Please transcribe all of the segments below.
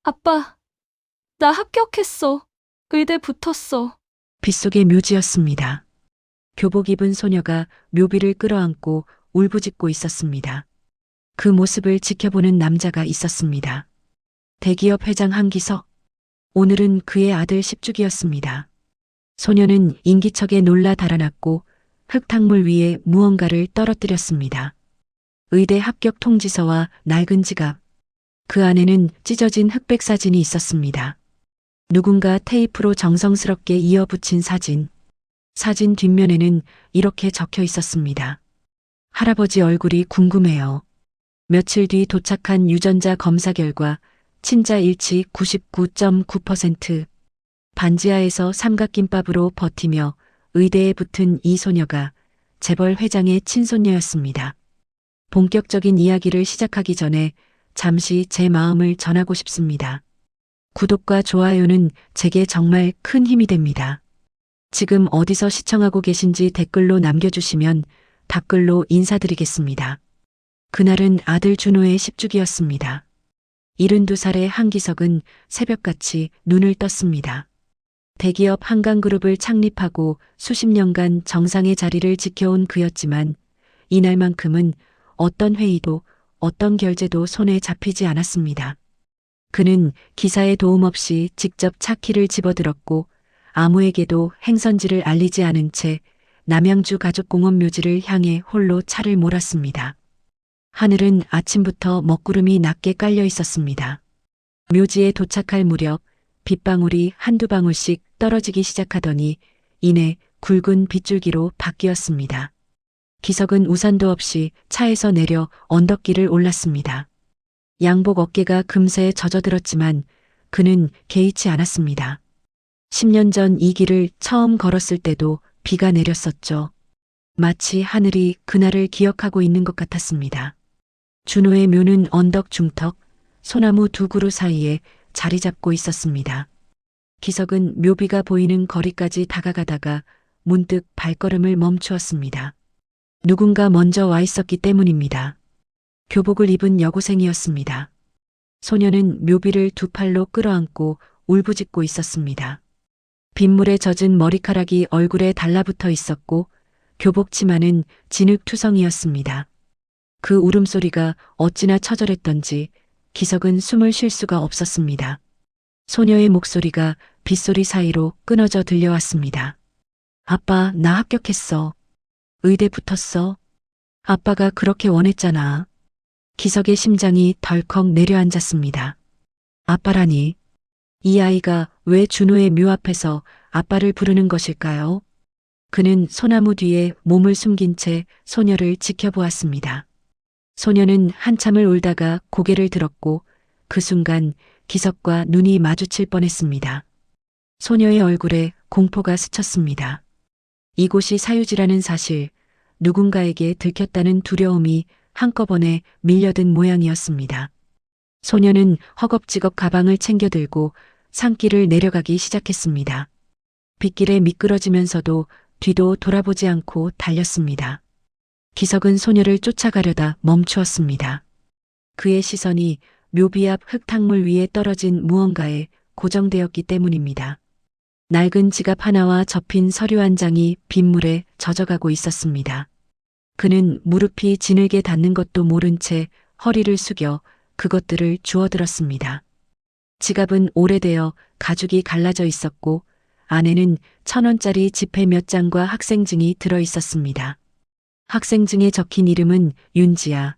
아빠, 나 합격했어. 의대 붙었어. 빗속의 묘지였습니다. 교복 입은 소녀가 묘비를 끌어안고 울부짖고 있었습니다. 그 모습을 지켜보는 남자가 있었습니다. 대기업 회장 한기석. 오늘은 그의 아들 10주기였습니다. 소녀는 인기척에 놀라 달아났고 흙탕물 위에 무언가를 떨어뜨렸습니다. 의대 합격 통지서와 낡은 지갑. 그 안에는 찢어진 흑백 사진이 있었습니다. 누군가 테이프로 정성스럽게 이어붙인 사진. 사진 뒷면에는 이렇게 적혀 있었습니다. 할아버지 얼굴이 궁금해요. 며칠 뒤 도착한 유전자 검사 결과 친자 일치 99.9%. 반지하에서 삼각김밥으로 버티며 의대에 붙은 이 소녀가 재벌 회장의 친손녀였습니다. 본격적인 이야기를 시작하기 전에 잠시 제 마음을 전하고 싶습니다. 구독과 좋아요는 제게 정말 큰 힘이 됩니다. 지금 어디서 시청하고 계신지 댓글로 남겨주시면 답글로 인사드리겠습니다. 그날은 아들 준호의 10주기였습니다. 72살의 한기석은 새벽같이 눈을 떴습니다. 대기업 한강그룹을 창립하고 수십 년간 정상의 자리를 지켜온 그였지만 이날만큼은 어떤 회의도 어떤 결제도 손에 잡히지 않았습니다. 그는 기사의 도움 없이 직접 차키를 집어들었고 아무에게도 행선지를 알리지 않은 채 남양주 가족공원 묘지를 향해 홀로 차를 몰았습니다. 하늘은 아침부터 먹구름이 낮게 깔려 있었습니다. 묘지에 도착할 무렵 빗방울이 한두 방울씩 떨어지기 시작하더니 이내 굵은 빗줄기로 바뀌었습니다. 기석은 우산도 없이 차에서 내려 언덕길을 올랐습니다. 양복 어깨가 금세 젖어들었지만 그는 개의치 않았습니다. 10년 전 이 길을 처음 걸었을 때도 비가 내렸었죠. 마치 하늘이 그날을 기억하고 있는 것 같았습니다. 준호의 묘는 언덕 중턱, 소나무 두 그루 사이에 자리 잡고 있었습니다. 기석은 묘비가 보이는 거리까지 다가가다가 문득 발걸음을 멈추었습니다. 누군가 먼저 와 있었기 때문입니다. 교복을 입은 여고생이었습니다. 소녀는 묘비를 두 팔로 끌어안고 울부짖고 있었습니다. 빗물에 젖은 머리카락이 얼굴에 달라붙어 있었고 교복 치마는 진흙투성이었습니다. 그 울음소리가 어찌나 처절했던지 기석은 숨을 쉴 수가 없었습니다. 소녀의 목소리가 빗소리 사이로 끊어져 들려왔습니다. 아빠, 나 합격했어. 의대 붙었어. 아빠가 그렇게 원했잖아. 기석의 심장이 덜컥 내려앉았습니다. 아빠라니. 이 아이가 왜 준호의 묘 앞에서 아빠를 부르는 것일까요? 그는 소나무 뒤에 몸을 숨긴 채 소녀를 지켜보았습니다. 소녀는 한참을 울다가 고개를 들었고 그 순간 기석과 눈이 마주칠 뻔했습니다. 소녀의 얼굴에 공포가 스쳤습니다. 이곳이 사유지라는 사실, 누군가에게 들켰다는 두려움이 한꺼번에 밀려든 모양이었습니다. 소녀는 허겁지겁 가방을 챙겨들고 산길을 내려가기 시작했습니다. 빗길에 미끄러지면서도 뒤도 돌아보지 않고 달렸습니다. 기석은 소녀를 쫓아가려다 멈추었습니다. 그의 시선이 묘비 앞 흙탕물 위에 떨어진 무언가에 고정되었기 때문입니다. 낡은 지갑 하나와 접힌 서류 한 장이 빗물에 젖어가고 있었습니다. 그는 무릎이 지늘게 닿는 것도 모른 채 허리를 숙여 그것들을 주워들었습니다. 지갑은 오래되어 가죽이 갈라져 있었고 안에는 1,000원짜리 지폐 몇 장과 학생증이 들어 있었습니다. 학생증에 적힌 이름은 윤지아,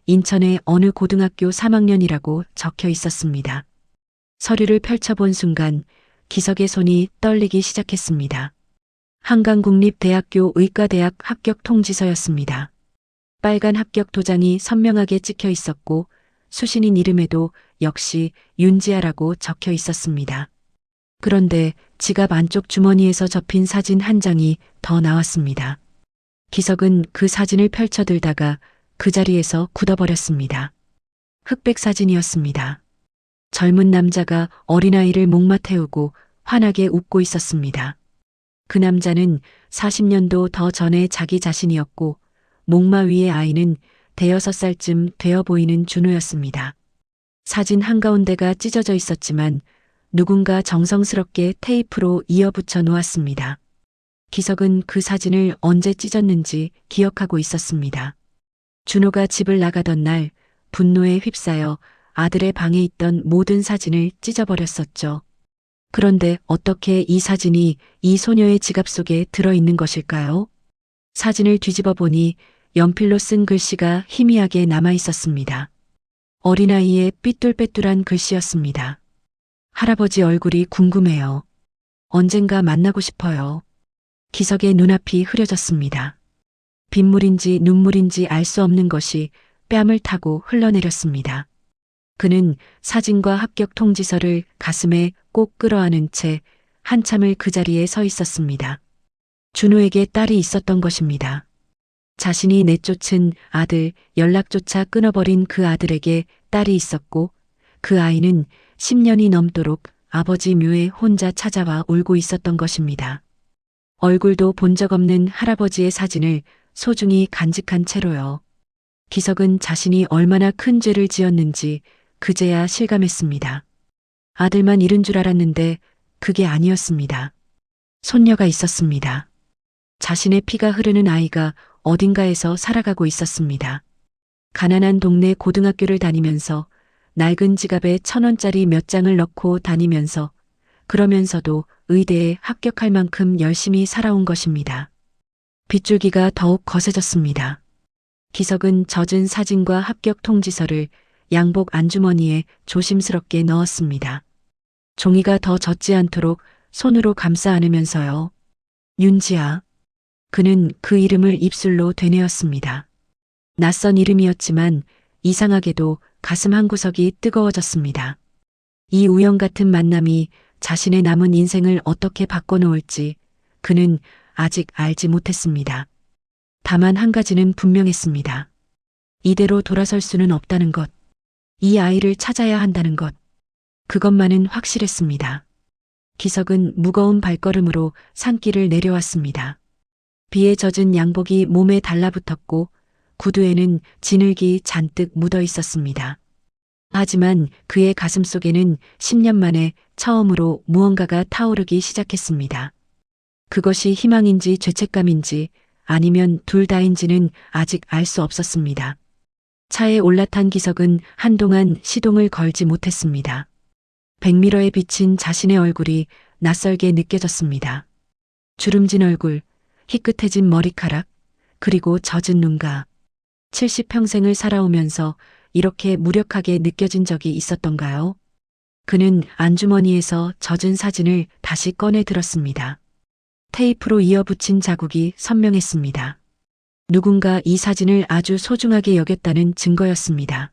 인천의 어느 고등학교 3학년이라고 적혀 있었습니다. 서류를 펼쳐본 순간 기석의 손이 떨리기 시작했습니다. 한강국립대학교 의과대학 합격 통지서였습니다. 빨간 합격 도장이 선명하게 찍혀 있었고 수신인 이름에도 역시 윤지아라고 적혀 있었습니다. 그런데 지갑 안쪽 주머니에서 접힌 사진 한 장이 더 나왔습니다. 기석은 그 사진을 펼쳐들다가 그 자리에서 굳어버렸습니다. 흑백 사진이었습니다. 젊은 남자가 어린아이를 목마 태우고 환하게 웃고 있었습니다. 그 남자는 40년도 더 전의 자기 자신이었고 목마 위의 아이는 5살쯤 되어 보이는 준호였습니다. 사진 한가운데가 찢어져 있었지만 누군가 정성스럽게 테이프로 이어붙여 놓았습니다. 기석은 그 사진을 언제 찢었는지 기억하고 있었습니다. 준호가 집을 나가던 날 분노에 휩싸여 아들의 방에 있던 모든 사진을 찢어버렸었죠. 그런데 어떻게 이 사진이 이 소녀의 지갑 속에 들어있는 것일까요? 사진을 뒤집어 보니 연필로 쓴 글씨가 희미하게 남아 있었습니다. 어린아이의 삐뚤빼뚤한 글씨였습니다. 할아버지 얼굴이 궁금해요. 언젠가 만나고 싶어요. 기석의 눈앞이 흐려졌습니다. 빗물인지 눈물인지 알 수 없는 것이 뺨을 타고 흘러내렸습니다. 그는 사진과 합격 통지서를 가슴에 꼭 끌어안은 채 한참을 그 자리에 서 있었습니다. 준호에게 딸이 있었던 것입니다. 자신이 내쫓은 아들, 연락조차 끊어버린 그 아들에게 딸이 있었고 그 아이는 10년이 넘도록 아버지 묘에 혼자 찾아와 울고 있었던 것입니다. 얼굴도 본 적 없는 할아버지의 사진을 소중히 간직한 채로요. 기석은 자신이 얼마나 큰 죄를 지었는지 그제야 실감했습니다. 아들만 잃은 줄 알았는데 그게 아니었습니다. 손녀가 있었습니다. 자신의 피가 흐르는 아이가 어딘가에서 살아가고 있었습니다. 가난한 동네 고등학교를 다니면서 낡은 지갑에 1,000원짜리 몇 장을 넣고 다니면서 그러면서도 의대에 합격할 만큼 열심히 살아온 것입니다. 빗줄기가 더욱 거세졌습니다. 기석은 젖은 사진과 합격 통지서를 양복 안주머니에 조심스럽게 넣었습니다. 종이가 더 젖지 않도록 손으로 감싸 안으면서요. 윤지아. 그는 그 이름을 입술로 되뇌었습니다. 낯선 이름이었지만 이상하게도 가슴 한구석이 뜨거워졌습니다. 이 우연 같은 만남이 자신의 남은 인생을 어떻게 바꿔놓을지 그는 아직 알지 못했습니다. 다만 한 가지는 분명했습니다. 이대로 돌아설 수는 없다는 것. 이 아이를 찾아야 한다는 것. 그것만은 확실했습니다. 기석은 무거운 발걸음으로 산길을 내려왔습니다. 비에 젖은 양복이 몸에 달라붙었고 구두에는 진흙이 잔뜩 묻어 있었습니다. 하지만 그의 가슴 속에는 10년 만에 처음으로 무언가가 타오르기 시작했습니다. 그것이 희망인지 죄책감인지 아니면 둘 다인지는 아직 알 수 없었습니다. 차에 올라탄 기석은 한동안 시동을 걸지 못했습니다. 백미러에 비친 자신의 얼굴이 낯설게 느껴졌습니다. 주름진 얼굴, 희끗해진 머리카락, 그리고 젖은 눈가. 70평생을 살아오면서 이렇게 무력하게 느껴진 적이 있었던가요? 그는 안주머니에서 젖은 사진을 다시 꺼내 들었습니다. 테이프로 이어붙인 자국이 선명했습니다. 누군가 이 사진을 아주 소중하게 여겼다는 증거였습니다.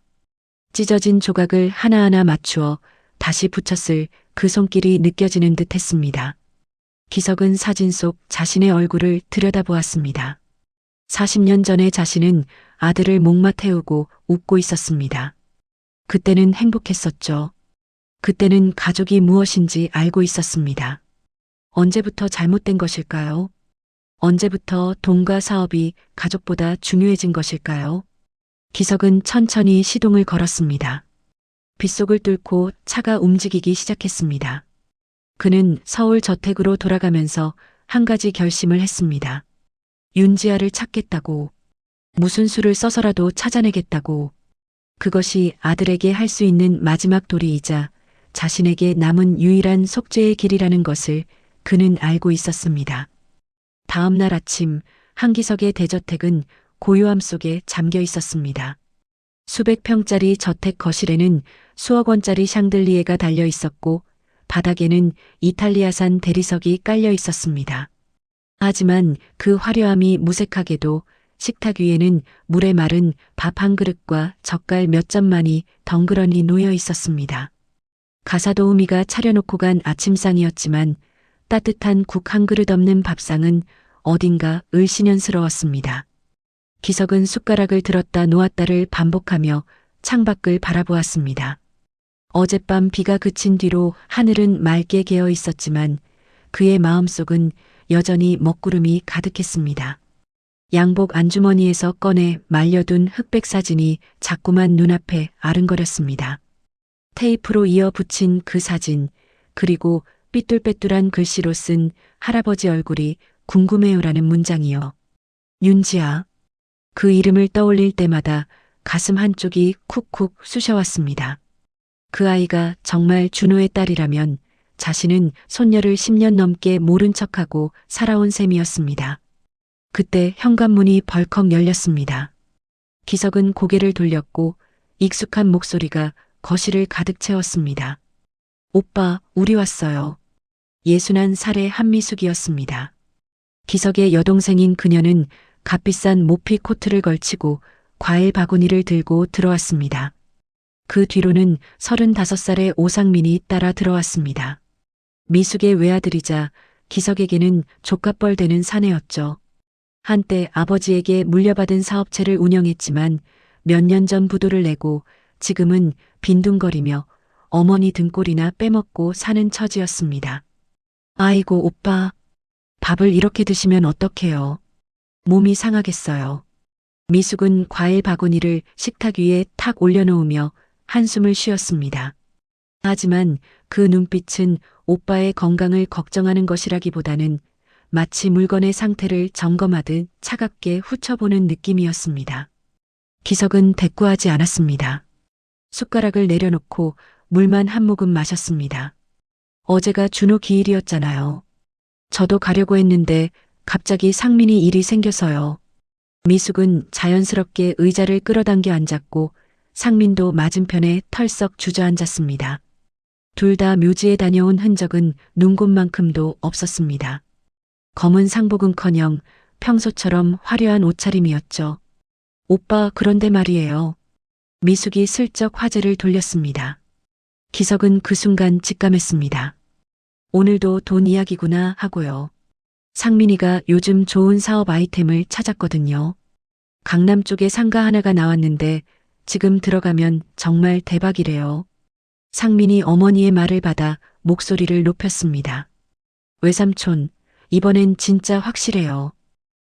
찢어진 조각을 하나하나 맞추어 다시 붙였을 그 손길이 느껴지는 듯 했습니다. 기석은 사진 속 자신의 얼굴을 들여다보았습니다. 40년 전의 자신은 아들을 목마 태우고 웃고 있었습니다. 그때는 행복했었죠. 그때는 가족이 무엇인지 알고 있었습니다. 언제부터 잘못된 것일까요? 언제부터 돈과 사업이 가족보다 중요해진 것일까요? 기석은 천천히 시동을 걸었습니다. 빗속을 뚫고 차가 움직이기 시작했습니다. 그는 서울 저택으로 돌아가면서 한 가지 결심을 했습니다. 윤지아를 찾겠다고. 무슨 수를 써서라도 찾아내겠다고. 그것이 아들에게 할 수 있는 마지막 도리이자 자신에게 남은 유일한 속죄의 길이라는 것을 그는 알고 있었습니다. 다음 날 아침 한기석의 대저택은 고요함 속에 잠겨 있었습니다. 수백 평짜리 저택 거실에는 수억 원짜리 샹들리에가 달려 있었고 바닥에는 이탈리아산 대리석이 깔려 있었습니다. 하지만 그 화려함이 무색하게도 식탁 위에는 물에 마른 밥 한 그릇과 젓갈 몇 점만이 덩그러니 놓여 있었습니다. 가사도우미가 차려놓고 간 아침상이었지만 따뜻한 국 한 그릇 없는 밥상은 어딘가 을씨년스러웠습니다. 기석은 숟가락을 들었다 놓았다를 반복하며 창밖을 바라보았습니다. 어젯밤 비가 그친 뒤로 하늘은 맑게 개어 있었지만 그의 마음속은 여전히 먹구름이 가득했습니다. 양복 안주머니에서 꺼내 말려둔 흑백 사진이 자꾸만 눈앞에 아른거렸습니다. 테이프로 이어 붙인 그 사진, 그리고 삐뚤빼뚤한 글씨로 쓴 할아버지 얼굴이 궁금해요라는 문장이요. 윤지아. 그 이름을 떠올릴 때마다 가슴 한쪽이 쿡쿡 쑤셔왔습니다. 그 아이가 정말 준호의 딸이라면 자신은 손녀를 10년 넘게 모른 척하고 살아온 셈이었습니다. 그때 현관문이 벌컥 열렸습니다. 기석은 고개를 돌렸고 익숙한 목소리가 거실을 가득 채웠습니다. 오빠, 우리 왔어요. 61살의 한미숙이었습니다. 기석의 여동생인 그녀는 값비싼 모피 코트를 걸치고 과일 바구니를 들고 들어왔습니다. 그 뒤로는 35살의 오상민이 따라 들어왔습니다. 미숙의 외아들이자 기석에게는 조카뻘 되는 사내였죠. 한때 아버지에게 물려받은 사업체를 운영했지만 몇 년 전 부도를 내고 지금은 빈둥거리며 어머니 등골이나 빼먹고 사는 처지였습니다. 아이고 오빠, 밥을 이렇게 드시면 어떡해요. 몸이 상하겠어요. 미숙은 과일 바구니를 식탁 위에 탁 올려놓으며 한숨을 쉬었습니다. 하지만 그 눈빛은 오빠의 건강을 걱정하는 것이라기보다는 마치 물건의 상태를 점검하듯 차갑게 훑어보는 느낌이었습니다. 기석은 대꾸하지 않았습니다. 숟가락을 내려놓고 물만 한 모금 마셨습니다. 어제가 준호 기일이었잖아요. 저도 가려고 했는데 갑자기 상민이 일이 생겨서요. 미숙은 자연스럽게 의자를 끌어당겨 앉았고 상민도 맞은편에 털썩 주저앉았습니다. 둘 다 묘지에 다녀온 흔적은 눈곱만큼도 없었습니다. 검은 상복은커녕 평소처럼 화려한 옷차림이었죠. 오빠, 그런데 말이에요. 미숙이 슬쩍 화제를 돌렸습니다. 기석은 그 순간 직감했습니다. 오늘도 돈 이야기구나 하고요. 상민이가 요즘 좋은 사업 아이템을 찾았거든요. 강남 쪽에 상가 하나가 나왔는데 지금 들어가면 정말 대박이래요. 상민이 어머니의 말을 받아 목소리를 높였습니다. 외삼촌, 이번엔 진짜 확실해요.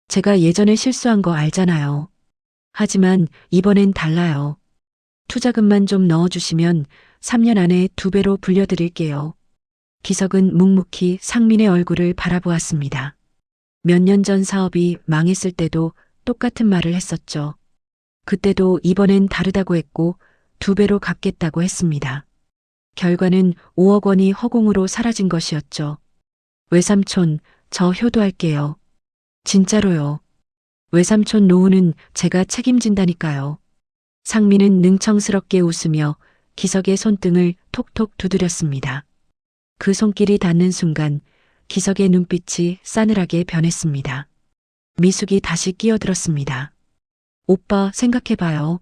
제가 예전에 실수한 거 알잖아요. 하지만 이번엔 달라요. 투자금만 좀 넣어주시면 3년 안에 2배로 불려드릴게요. 기석은 묵묵히 상민의 얼굴을 바라보았습니다. 몇 년 전 사업이 망했을 때도 똑같은 말을 했었죠. 그때도 이번엔 다르다고 했고 2배로 갚겠다고 했습니다. 결과는 5억 원이 허공으로 사라진 것이었죠. 외삼촌, 저 효도할게요. 진짜로요. 외삼촌 노후는 제가 책임진다니까요. 상민은 능청스럽게 웃으며 기석의 손등을 톡톡 두드렸습니다. 그 손길이 닿는 순간 기석의 눈빛이 싸늘하게 변했습니다. 미숙이 다시 끼어들었습니다. 오빠, 생각해봐요.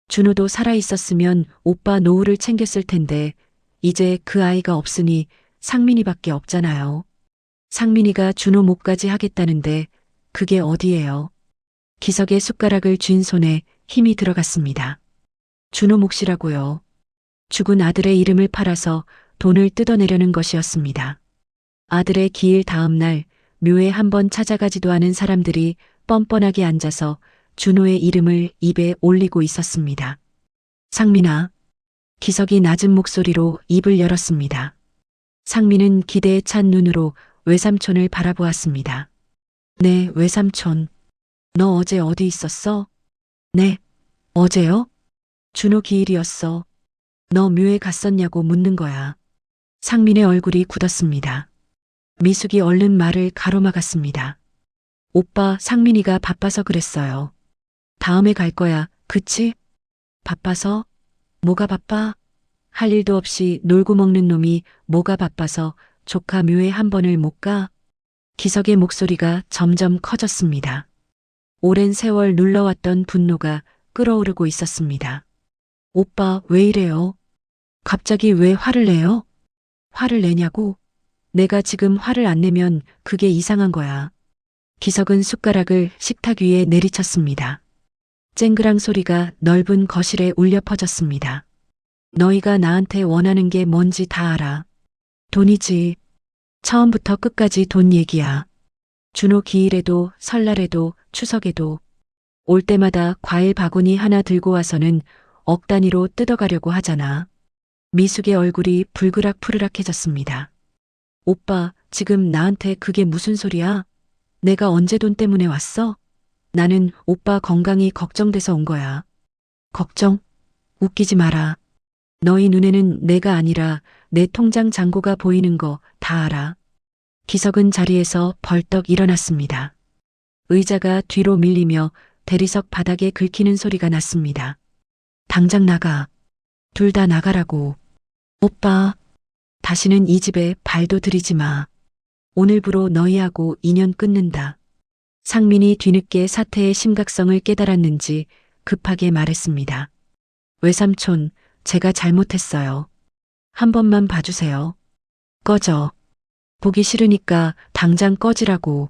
준호도 살아있었으면 오빠 노후를 챙겼을 텐데 이제 그 아이가 없으니 상민이밖에 없잖아요. 상민이가 준호 몫까지 하겠다는데 그게 어디예요. 기석의 숟가락을 쥔 손에 힘이 들어갔습니다. 준호 몫이라고요. 죽은 아들의 이름을 팔아서 돈을 뜯어내려는 것이었습니다. 아들의 기일 다음 날 묘에 한번 찾아가지도 않은 사람들이 뻔뻔하게 앉아서 준호의 이름을 입에 올리고 있었습니다. 상민아. 기석이 낮은 목소리로 입을 열었습니다. 상민은 기대에 찬 눈으로 외삼촌을 바라보았습니다. 네, 외삼촌. 너 어제 어디 있었어? 네, 어제요? 준호 기일이었어. 너 묘에 갔었냐고 묻는 거야. 상민의 얼굴이 굳었습니다. 미숙이 얼른 말을 가로막았습니다. 오빠, 상민이가 바빠서 그랬어요. 다음에 갈 거야, 그치? 바빠서? 뭐가 바빠? 할 일도 없이 놀고 먹는 놈이 뭐가 바빠서 조카 묘에 한 번을 못 가? 기석의 목소리가 점점 커졌습니다. 오랜 세월 눌러왔던 분노가 끓어오르고 있었습니다. 오빠, 왜 이래요? 갑자기 왜 화를 내요? 화를 내냐고? 내가 지금 화를 안 내면 그게 이상한 거야. 기석은 숟가락을 식탁 위에 내리쳤습니다. 쨍그랑 소리가 넓은 거실에 울려 퍼졌습니다. 너희가 나한테 원하는 게 뭔지 다 알아. 돈이지. 처음부터 끝까지 돈 얘기야. 준호 기일에도 설날에도 추석에도 올 때마다 과일 바구니 하나 들고 와서는 억 단위로 뜯어가려고 하잖아. 미숙의 얼굴이 불그락푸르락해졌습니다. 오빠, 지금 나한테 그게 무슨 소리야? 내가 언제 돈 때문에 왔어? 나는 오빠 건강이 걱정돼서 온 거야. 걱정? 웃기지 마라. 너희 눈에는 내가 아니라 내 통장 잔고가 보이는 거 다 알아. 기석은 자리에서 벌떡 일어났습니다. 의자가 뒤로 밀리며 대리석 바닥에 긁히는 소리가 났습니다. 당장 나가. 둘 다 나가라고. 오빠, 다시는 이 집에 발도 들이지 마. 오늘부로 너희하고 인연 끊는다. 상민이 뒤늦게 사태의 심각성을 깨달았는지 급하게 말했습니다. 외삼촌, 제가 잘못했어요. 한 번만 봐주세요. 꺼져. 보기 싫으니까 당장 꺼지라고.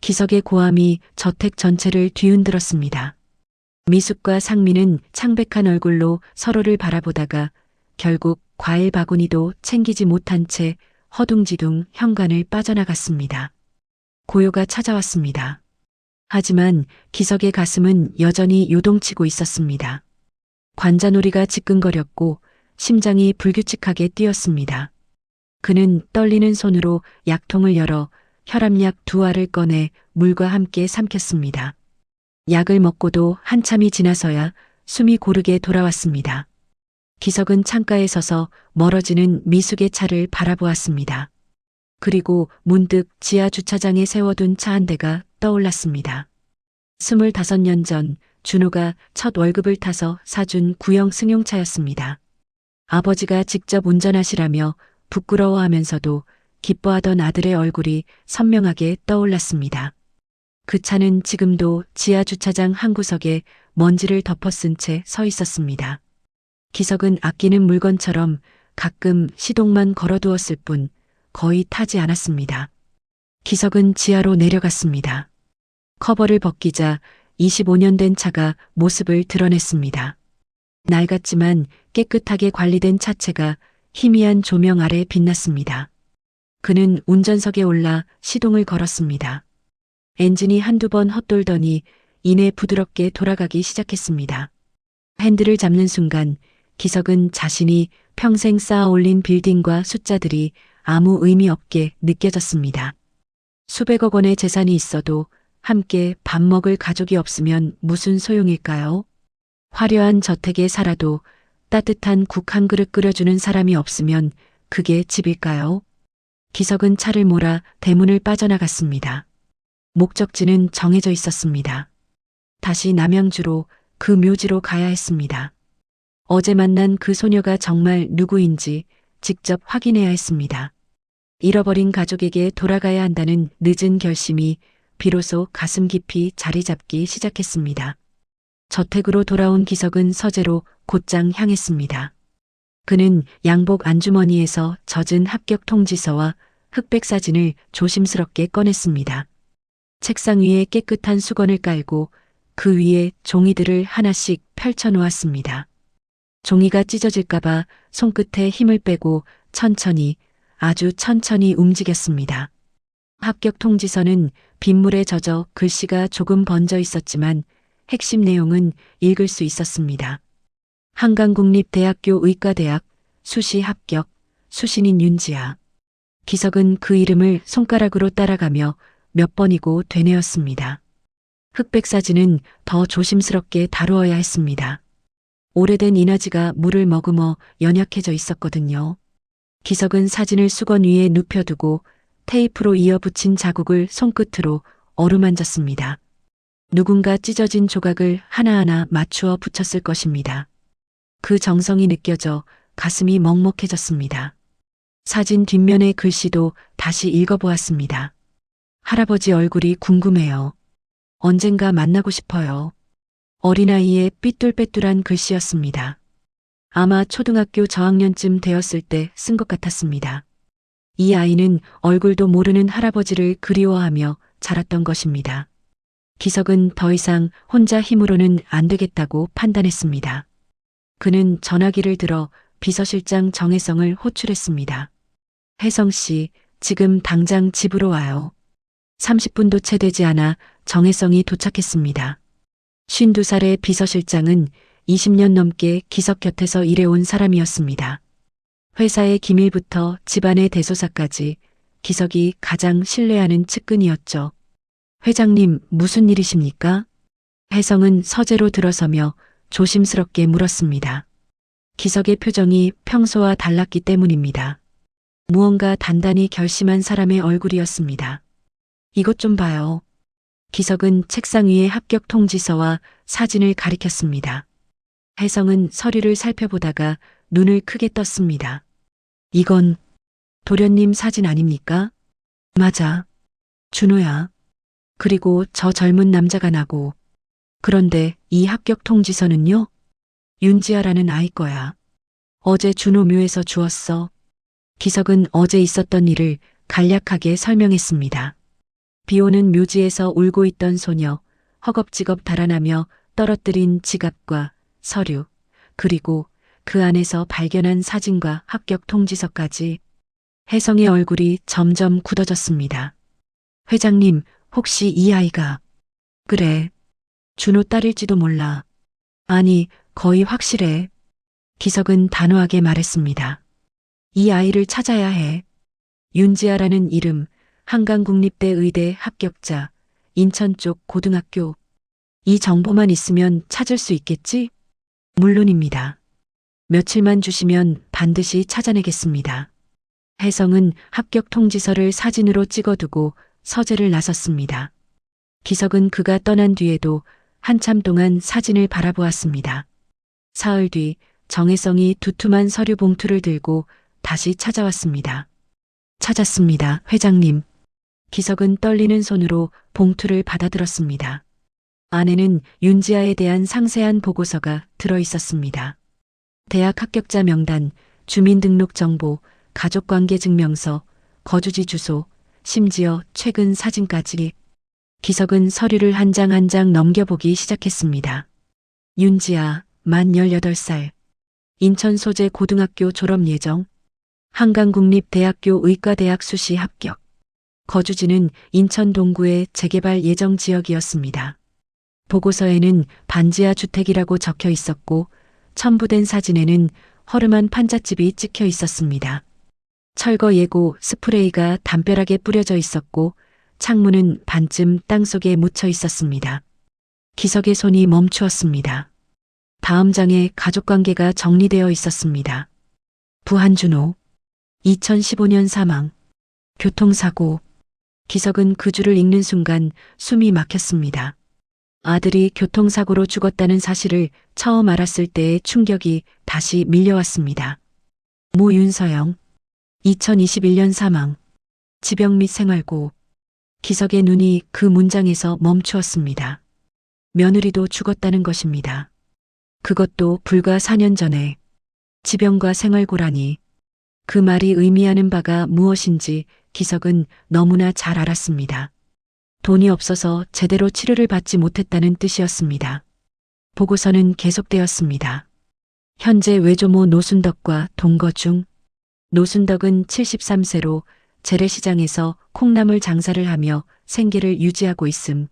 기석의 고함이 저택 전체를 뒤흔들었습니다. 미숙과 상민은 창백한 얼굴로 서로를 바라보다가 결국 과일 바구니도 챙기지 못한 채 허둥지둥 현관을 빠져나갔습니다. 고요가 찾아왔습니다. 하지만 기석의 가슴은 여전히 요동치고 있었습니다. 관자놀이가 지끈거렸고 심장이 불규칙하게 뛰었습니다. 그는 떨리는 손으로 약통을 열어 혈압약 2알을 꺼내 물과 함께 삼켰습니다. 약을 먹고도 한참이 지나서야 숨이 고르게 돌아왔습니다. 기석은 창가에 서서 멀어지는 미숙의 차를 바라보았습니다. 그리고 문득 지하 주차장에 세워둔 차 한 대가 떠올랐습니다. 25년 전 준호가 첫 월급을 타서 사준 구형 승용차였습니다. 아버지가 직접 운전하시라며 부끄러워하면서도 기뻐하던 아들의 얼굴이 선명하게 떠올랐습니다. 그 차는 지금도 지하 주차장 한 구석에 먼지를 덮어쓴 채 서 있었습니다. 기석은 아끼는 물건처럼 가끔 시동만 걸어두었을 뿐 거의 타지 않았습니다. 기석은 지하로 내려갔습니다. 커버를 벗기자 25년 된 차가 모습을 드러냈습니다. 낡았지만 깨끗하게 관리된 차체가 희미한 조명 아래 빛났습니다. 그는 운전석에 올라 시동을 걸었습니다. 엔진이 한두 번 헛돌더니 이내 부드럽게 돌아가기 시작했습니다. 핸들을 잡는 순간 기석은 자신이 평생 쌓아 올린 빌딩과 숫자들이 아무 의미 없게 느껴졌습니다. 수백억 원의 재산이 있어도 함께 밥 먹을 가족이 없으면 무슨 소용일까요? 화려한 저택에 살아도 따뜻한 국 한 그릇 끓여주는 사람이 없으면 그게 집일까요? 기석은 차를 몰아 대문을 빠져나갔습니다. 목적지는 정해져 있었습니다. 다시 남양주로 그 묘지로 가야 했습니다. 어제 만난 그 소녀가 정말 누구인지 직접 확인해야 했습니다. 잃어버린 가족에게 돌아가야 한다는 늦은 결심이 비로소 가슴 깊이 자리 잡기 시작했습니다. 저택으로 돌아온 기석은 서재로 곧장 향했습니다. 그는 양복 안주머니에서 젖은 합격 통지서와 흑백 사진을 조심스럽게 꺼냈습니다. 책상 위에 깨끗한 수건을 깔고 그 위에 종이들을 하나씩 펼쳐 놓았습니다. 종이가 찢어질까봐 손끝에 힘을 빼고 천천히, 아주 천천히 움직였습니다. 합격 통지서는 빗물에 젖어 글씨가 조금 번져 있었지만 핵심 내용은 읽을 수 있었습니다. 한강국립대학교 의과대학 수시 합격, 수신인 윤지아. 기석은 그 이름을 손가락으로 따라가며 몇 번이고 되뇌었습니다. 흑백 사진은 더 조심스럽게 다루어야 했습니다. 오래된 인화지가 물을 머금어 연약해져 있었거든요. 기석은 사진을 수건 위에 눕혀두고 테이프로 이어붙인 자국을 손끝으로 어루만졌습니다. 누군가 찢어진 조각을 하나하나 맞추어 붙였을 것입니다. 그 정성이 느껴져 가슴이 먹먹해졌습니다. 사진 뒷면의 글씨도 다시 읽어보았습니다. 할아버지 얼굴이 궁금해요. 언젠가 만나고 싶어요. 어린아이의 삐뚤빼뚤한 글씨였습니다. 아마 초등학교 저학년쯤 되었을 때 쓴 것 같았습니다. 이 아이는 얼굴도 모르는 할아버지를 그리워하며 자랐던 것입니다. 기석은 더 이상 혼자 힘으로는 안 되겠다고 판단했습니다. 그는 전화기를 들어 비서실장 정혜성을 호출했습니다. 혜성 씨, 지금 당장 집으로 와요. 30분도 채 되지 않아 정혜성이 도착했습니다. 52살의 비서실장은 20년 넘게 기석 곁에서 일해온 사람이었습니다. 회사의 기밀부터 집안의 대소사까지 기석이 가장 신뢰하는 측근이었죠. 회장님, 무슨 일이십니까? 혜성은 서재로 들어서며 조심스럽게 물었습니다. 기석의 표정이 평소와 달랐기 때문입니다. 무언가 단단히 결심한 사람의 얼굴이었습니다. 이것 좀 봐요. 기석은 책상 위에 합격 통지서와 사진을 가리켰습니다. 혜성은 서류를 살펴보다가 눈을 크게 떴습니다. 이건 도련님 사진 아닙니까? 맞아. 준호야. 그리고 저 젊은 남자가 나고. 그런데 이 합격 통지서는요? 윤지아라는 아이 거야. 어제 준호 묘에서 주웠어. 기석은 어제 있었던 일을 간략하게 설명했습니다. 비오는 묘지에서 울고 있던 소녀, 허겁지겁 달아나며 떨어뜨린 지갑과 서류, 그리고 그 안에서 발견한 사진과 합격 통지서까지. 혜성의 얼굴이 점점 굳어졌습니다. 회장님, 혹시 이 아이가? 그래. 준호 딸일지도 몰라. 아니, 거의 확실해. 기석은 단호하게 말했습니다. 이 아이를 찾아야 해. 윤지아라는 이름, 한강국립대 의대 합격자, 인천 쪽 고등학교. 이 정보만 있으면 찾을 수 있겠지? 물론입니다. 며칠만 주시면 반드시 찾아내겠습니다. 혜성은 합격 통지서를 사진으로 찍어두고 서재를 나섰습니다. 기석은 그가 떠난 뒤에도 한참 동안 사진을 바라보았습니다. 사흘 뒤 정혜성이 두툼한 서류 봉투를 들고 다시 찾아왔습니다. 찾았습니다, 회장님. 기석은 떨리는 손으로 봉투를 받아들었습니다. 안에는 윤지아에 대한 상세한 보고서가 들어 있었습니다. 대학 합격자 명단, 주민등록정보, 가족관계증명서, 거주지 주소, 심지어 최근 사진까지. 기석은 서류를 한 장 한 장 넘겨보기 시작했습니다. 윤지아, 만 18살. 인천 소재 고등학교 졸업 예정. 한강국립대학교 의과대학 수시 합격. 거주지는 인천 동구의 재개발 예정 지역이었습니다. 보고서에는 반지하 주택이라고 적혀 있었고 첨부된 사진에는 허름한 판잣집이 찍혀 있었습니다. 철거 예고 스프레이가 담벼락에 뿌려져 있었고 창문은 반쯤 땅속에 묻혀 있었습니다. 기석의 손이 멈추었습니다. 다음 장에 가족관계가 정리되어 있었습니다. 부한준호, 2015년 사망, 교통사고. 기석은 그 줄을 읽는 순간 숨이 막혔습니다. 아들이 교통사고로 죽었다는 사실을 처음 알았을 때의 충격이 다시 밀려왔습니다. 모 윤서영, 2021년 사망, 지병 및 생활고. 기석의 눈이 그 문장에서 멈추었습니다. 며느리도 죽었다는 것입니다. 그것도 불과 4년 전에. 지병과 생활고라니. 그 말이 의미하는 바가 무엇인지 기석은 너무나 잘 알았습니다. 돈이 없어서 제대로 치료를 받지 못했다는 뜻이었습니다. 보고서는 계속되었습니다. 현재 외조모 노순덕과 동거 중. 노순덕은 73세로 재래시장에서 콩나물 장사를 하며 생계를 유지하고 있음.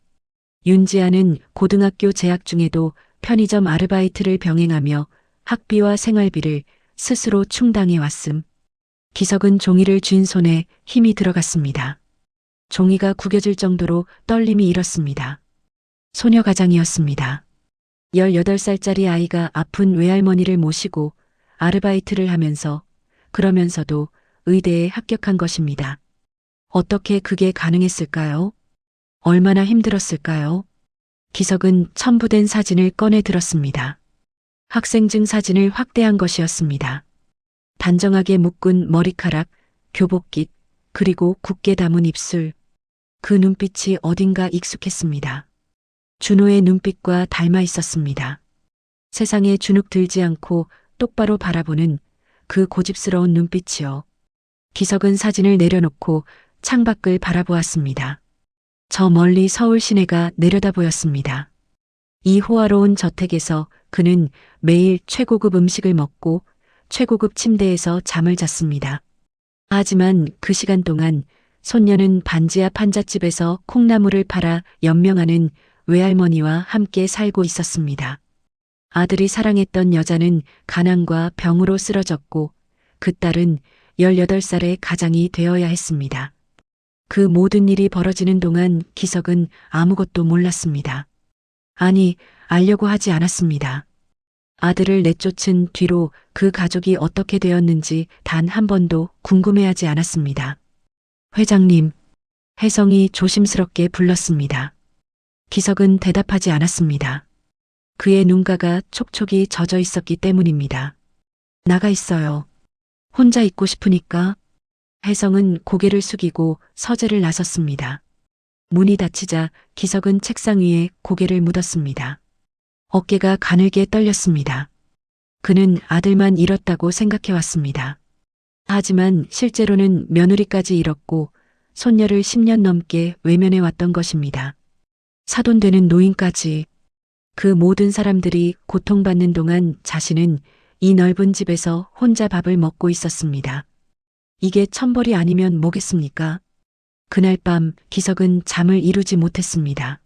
윤지아는 고등학교 재학 중에도 편의점 아르바이트를 병행하며 학비와 생활비를 스스로 충당해 왔음. 기석은 종이를 쥔 손에 힘이 들어갔습니다. 종이가 구겨질 정도로 떨림이 일었습니다. 소녀가장이었습니다. 18살짜리 아이가 아픈 외할머니를 모시고 아르바이트를 하면서 그러면서도 의대에 합격한 것입니다. 어떻게 그게 가능했을까요? 얼마나 힘들었을까요? 기석은 첨부된 사진을 꺼내 들었습니다. 학생증 사진을 확대한 것이었습니다. 단정하게 묶은 머리카락, 교복깃, 그리고 굳게 담은 입술. 그 눈빛이 어딘가 익숙했습니다. 준호의 눈빛과 닮아 있었습니다. 세상에 주눅 들지 않고 똑바로 바라보는 그 고집스러운 눈빛이요. 기석은 사진을 내려놓고 창밖을 바라보았습니다. 저 멀리 서울 시내가 내려다 보였습니다. 이 호화로운 저택에서 그는 매일 최고급 음식을 먹고 최고급 침대에서 잠을 잤습니다. 하지만 그 시간 동안 손녀는 반지하 판잣집에서 콩나물을 팔아 연명하는 외할머니와 함께 살고 있었습니다. 아들이 사랑했던 여자는 가난과 병으로 쓰러졌고 그 딸은 18살의 가장이 되어야 했습니다. 그 모든 일이 벌어지는 동안 기석은 아무것도 몰랐습니다. 아니, 알려고 하지 않았습니다. 아들을 내쫓은 뒤로 그 가족이 어떻게 되었는지 단 한 번도 궁금해하지 않았습니다. 회장님, 혜성이 조심스럽게 불렀습니다. 기석은 대답하지 않았습니다. 그의 눈가가 촉촉이 젖어 있었기 때문입니다. 나가 있어요. 혼자 있고 싶으니까. 혜성은 고개를 숙이고 서재를 나섰습니다. 문이 닫히자 기석은 책상 위에 고개를 묻었습니다. 어깨가 가늘게 떨렸습니다. 그는 아들만 잃었다고 생각해왔습니다. 하지만 실제로는 며느리까지 잃었고 손녀를 10년 넘게 외면해왔던 것입니다. 사돈되는 노인까지. 그 모든 사람들이 고통받는 동안 자신은 이 넓은 집에서 혼자 밥을 먹고 있었습니다. 이게 천벌이 아니면 뭐겠습니까? 그날 밤 기석은 잠을 이루지 못했습니다.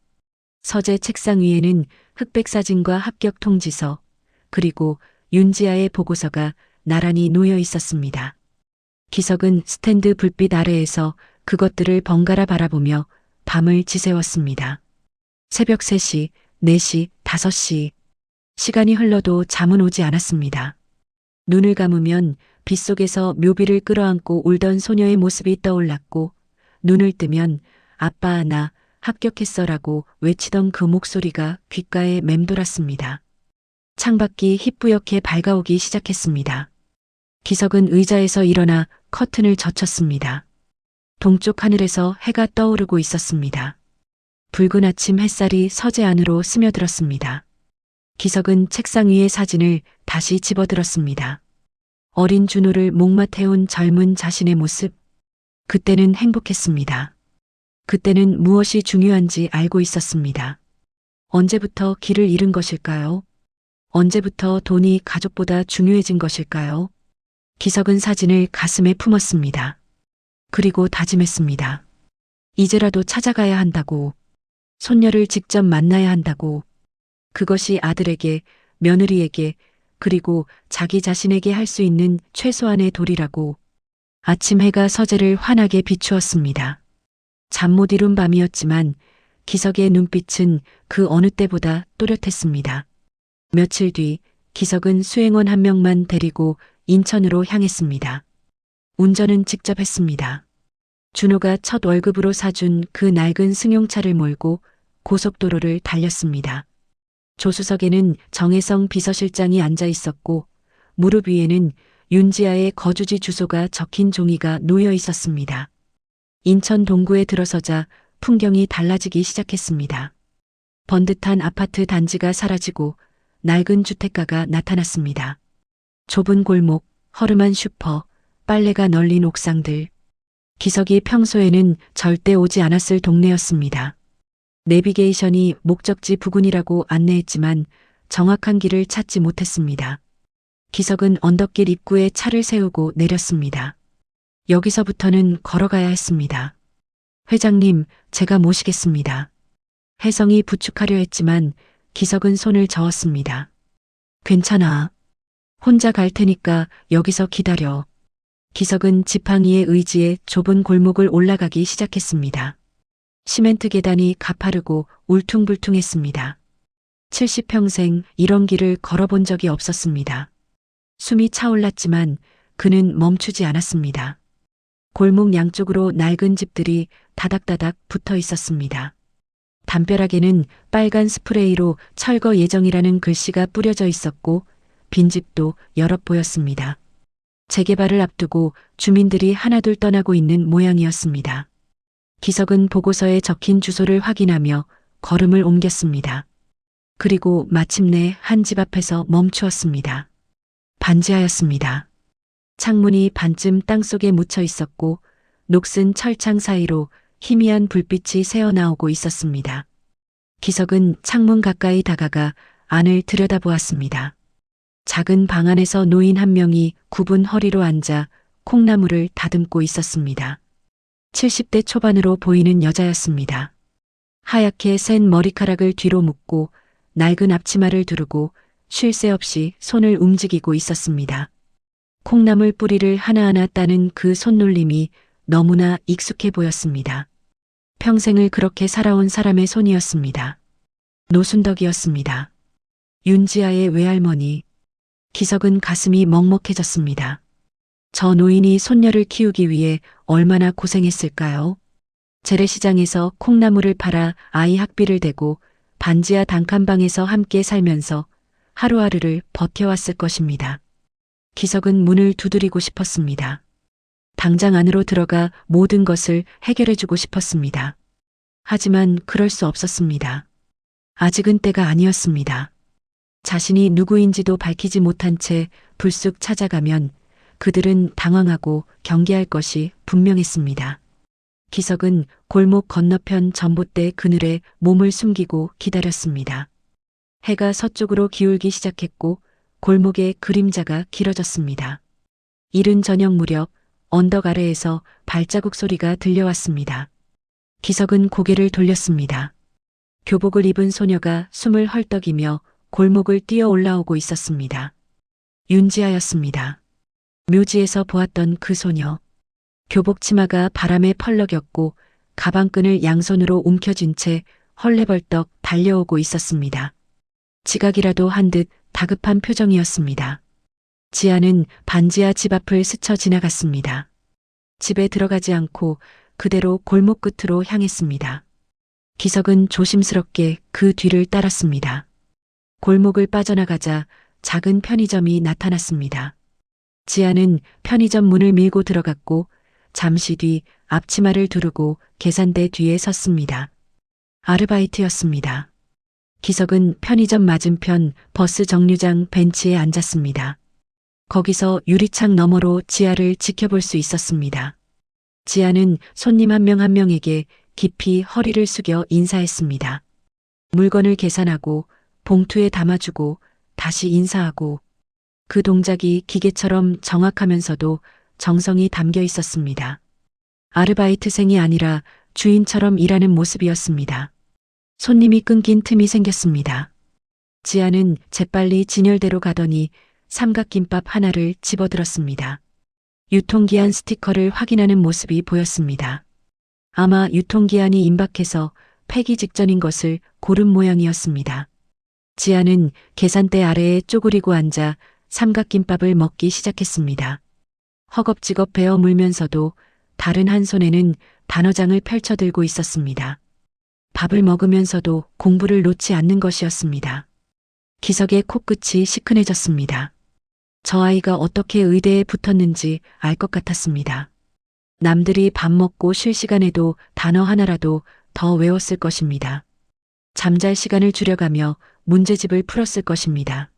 서재 책상 위에는 흑백 사진과 합격 통지서, 그리고 윤지아의 보고서가 나란히 놓여 있었습니다. 기석은 스탠드 불빛 아래에서 그것들을 번갈아 바라보며 밤을 지새웠습니다. 새벽 3시, 4시, 5시. 시간이 흘러도 잠은 오지 않았습니다. 눈을 감으면 빗속에서 묘비를 끌어안고 울던 소녀의 모습이 떠올랐고, 눈을 뜨면 아빠 나 합격했어라고 외치던 그 목소리가 귓가에 맴돌았습니다. 창밖이 희뿌옇게 밝아오기 시작했습니다. 기석은 의자에서 일어나 커튼을 젖혔습니다. 동쪽 하늘에서 해가 떠오르고 있었습니다. 붉은 아침 햇살이 서재 안으로 스며들었습니다. 기석은 책상 위의 사진을 다시 집어들었습니다. 어린 준호를 목마태운 젊은 자신의 모습. 그때는 행복했습니다. 그때는 무엇이 중요한지 알고 있었습니다. 언제부터 길을 잃은 것일까요? 언제부터 돈이 가족보다 중요해진 것일까요? 기석은 사진을 가슴에 품었습니다. 그리고 다짐했습니다. 이제라도 찾아가야 한다고. 손녀를 직접 만나야 한다고. 그것이 아들에게, 며느리에게, 그리고 자기 자신에게 할 수 있는 최소한의 도리라고. 아침 해가 서재를 환하게 비추었습니다. 잠 못 이룬 밤이었지만 기석의 눈빛은 그 어느 때보다 또렷했습니다. 며칠 뒤 기석은 수행원 한 명만 데리고 인천으로 향했습니다. 운전은 직접 했습니다. 준호가 첫 월급으로 사준 그 낡은 승용차를 몰고 고속도로를 달렸습니다. 조수석에는 정혜성 비서실장이 앉아 있었고 무릎 위에는 윤지아의 거주지 주소가 적힌 종이가 놓여 있었습니다. 인천 동구에 들어서자 풍경이 달라지기 시작했습니다. 번듯한 아파트 단지가 사라지고 낡은 주택가가 나타났습니다. 좁은 골목, 허름한 슈퍼, 빨래가 널린 옥상들. 기석이 평소에는 절대 오지 않았을 동네였습니다. 내비게이션이 목적지 부근이라고 안내했지만 정확한 길을 찾지 못했습니다. 기석은 언덕길 입구에 차를 세우고 내렸습니다. 여기서부터는 걸어가야 했습니다. 회장님, 제가 모시겠습니다. 혜성이 부축하려 했지만 기석은 손을 저었습니다. 괜찮아. 혼자 갈 테니까 여기서 기다려. 기석은 지팡이의 의지에 좁은 골목을 올라가기 시작했습니다. 시멘트 계단이 가파르고 울퉁불퉁했습니다. 70평생 이런 길을 걸어본 적이 없었습니다. 숨이 차올랐지만 그는 멈추지 않았습니다. 골목 양쪽으로 낡은 집들이 다닥다닥 붙어 있었습니다. 담벼락에는 빨간 스프레이로 철거 예정이라는 글씨가 뿌려져 있었고 빈집도 여럿 보였습니다. 재개발을 앞두고 주민들이 하나둘 떠나고 있는 모양이었습니다. 기석은 보고서에 적힌 주소를 확인하며 걸음을 옮겼습니다. 그리고 마침내 한 집 앞에서 멈추었습니다. 반지하였습니다. 창문이 반쯤 땅속에 묻혀 있었고 녹슨 철창 사이로 희미한 불빛이 새어나오고 있었습니다. 기석은 창문 가까이 다가가 안을 들여다보았습니다. 작은 방 안에서 노인 한 명이 굽은 허리로 앉아 콩나물을 다듬고 있었습니다. 70대 초반으로 보이는 여자였습니다. 하얗게 센 머리카락을 뒤로 묶고 낡은 앞치마를 두르고 쉴 새 없이 손을 움직이고 있었습니다. 콩나물 뿌리를 하나하나 따는 그 손놀림이 너무나 익숙해 보였습니다. 평생을 그렇게 살아온 사람의 손이었습니다. 노순덕이었습니다. 윤지아의 외할머니. 기석은 가슴이 먹먹해졌습니다. 저 노인이 손녀를 키우기 위해 얼마나 고생했을까요? 재래시장에서 콩나물을 팔아 아이 학비를 대고 반지하 단칸방에서 함께 살면서 하루하루를 버텨왔을 것입니다. 기석은 문을 두드리고 싶었습니다. 당장 안으로 들어가 모든 것을 해결해주고 싶었습니다. 하지만 그럴 수 없었습니다. 아직은 때가 아니었습니다. 자신이 누구인지도 밝히지 못한 채 불쑥 찾아가면 그들은 당황하고 경계할 것이 분명했습니다. 기석은 골목 건너편 전봇대 그늘에 몸을 숨기고 기다렸습니다. 해가 서쪽으로 기울기 시작했고 골목의 그림자가 길어졌습니다. 이른 저녁 무렵 언덕 아래에서 발자국 소리가 들려왔습니다. 기석은 고개를 돌렸습니다. 교복을 입은 소녀가 숨을 헐떡이며 골목을 뛰어 올라오고 있었습니다. 윤지아였습니다. 묘지에서 보았던 그 소녀. 교복 치마가 바람에 펄럭였고 가방끈을 양손으로 움켜쥔 채 헐레벌떡 달려오고 있었습니다. 지각이라도 한 듯 다급한 표정이었습니다. 지아는 반지하 집 앞을 스쳐 지나갔습니다. 집에 들어가지 않고 그대로 골목 끝으로 향했습니다. 기석은 조심스럽게 그 뒤를 따랐습니다. 골목을 빠져나가자 작은 편의점이 나타났습니다. 지아는 편의점 문을 밀고 들어갔고 잠시 뒤 앞치마를 두르고 계산대 뒤에 섰습니다. 아르바이트였습니다. 기석은 편의점 맞은편 버스 정류장 벤치에 앉았습니다. 거기서 유리창 너머로 지아를 지켜볼 수 있었습니다. 지아는 손님 한 명 한 명에게 깊이 허리를 숙여 인사했습니다. 물건을 계산하고 봉투에 담아주고 다시 인사하고 그 동작이 기계처럼 정확하면서도 정성이 담겨 있었습니다. 아르바이트생이 아니라 주인처럼 일하는 모습이었습니다. 손님이 끊긴 틈이 생겼습니다. 지아는 재빨리 진열대로 가더니 삼각김밥 하나를 집어들었습니다. 유통기한 스티커를 확인하는 모습이 보였습니다. 아마 유통기한이 임박해서 폐기 직전인 것을 고른 모양이었습니다. 지아는 계산대 아래에 쪼그리고 앉아 삼각김밥을 먹기 시작했습니다. 허겁지겁 베어 물면서도 다른 한 손에는 단어장을 펼쳐들고 있었습니다. 밥을 먹으면서도 공부를 놓지 않는 것이었습니다. 기석의 코끝이 시큰해졌습니다. 저 아이가 어떻게 의대에 붙었는지 알 것 같았습니다. 남들이 밥 먹고 쉴 시간에도 단어 하나라도 더 외웠을 것입니다. 잠잘 시간을 줄여가며 문제집을 풀었을 것입니다.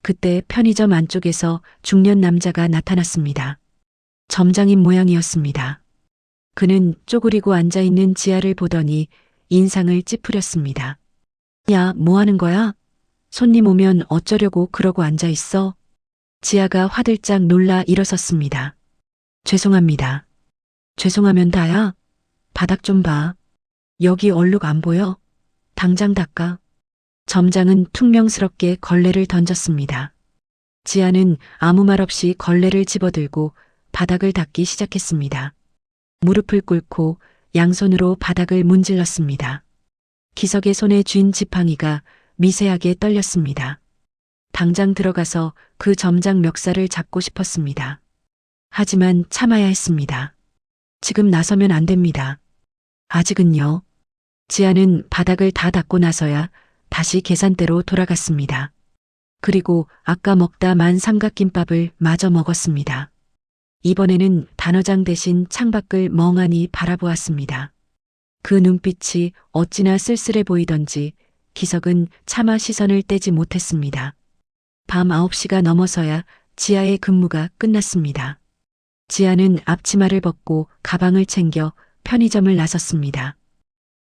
그때 편의점 안쪽에서 중년 남자가 나타났습니다. 점장인 모양이었습니다. 그는 쪼그리고 앉아있는 지아를 보더니 인상을 찌푸렸습니다. 야, 뭐 하는 거야? 손님 오면 어쩌려고 그러고 앉아있어? 지아가 화들짝 놀라 일어섰습니다. 죄송합니다. 죄송하면 다야? 바닥 좀 봐. 여기 얼룩 안 보여? 당장 닦아. 점장은 퉁명스럽게 걸레를 던졌습니다. 지아는 아무 말 없이 걸레를 집어들고 바닥을 닦기 시작했습니다. 무릎을 꿇고 양손으로 바닥을 문질렀습니다. 기석의 손에 쥔 지팡이가 미세하게 떨렸습니다. 당장 들어가서 그 점장 멱살을 잡고 싶었습니다. 하지만 참아야 했습니다. 지금 나서면 안 됩니다. 아직은요. 지아는 바닥을 다 닦고 나서야 다시 계산대로 돌아갔습니다. 그리고 아까 먹다 만 삼각김밥을 마저 먹었습니다. 이번에는 단어장 대신 창밖을 멍하니 바라보았습니다. 그 눈빛이 어찌나 쓸쓸해 보이던지 기석은 차마 시선을 떼지 못했습니다. 밤 9시가 넘어서야 지아의 근무가 끝났습니다. 지아는 앞치마를 벗고 가방을 챙겨 편의점을 나섰습니다.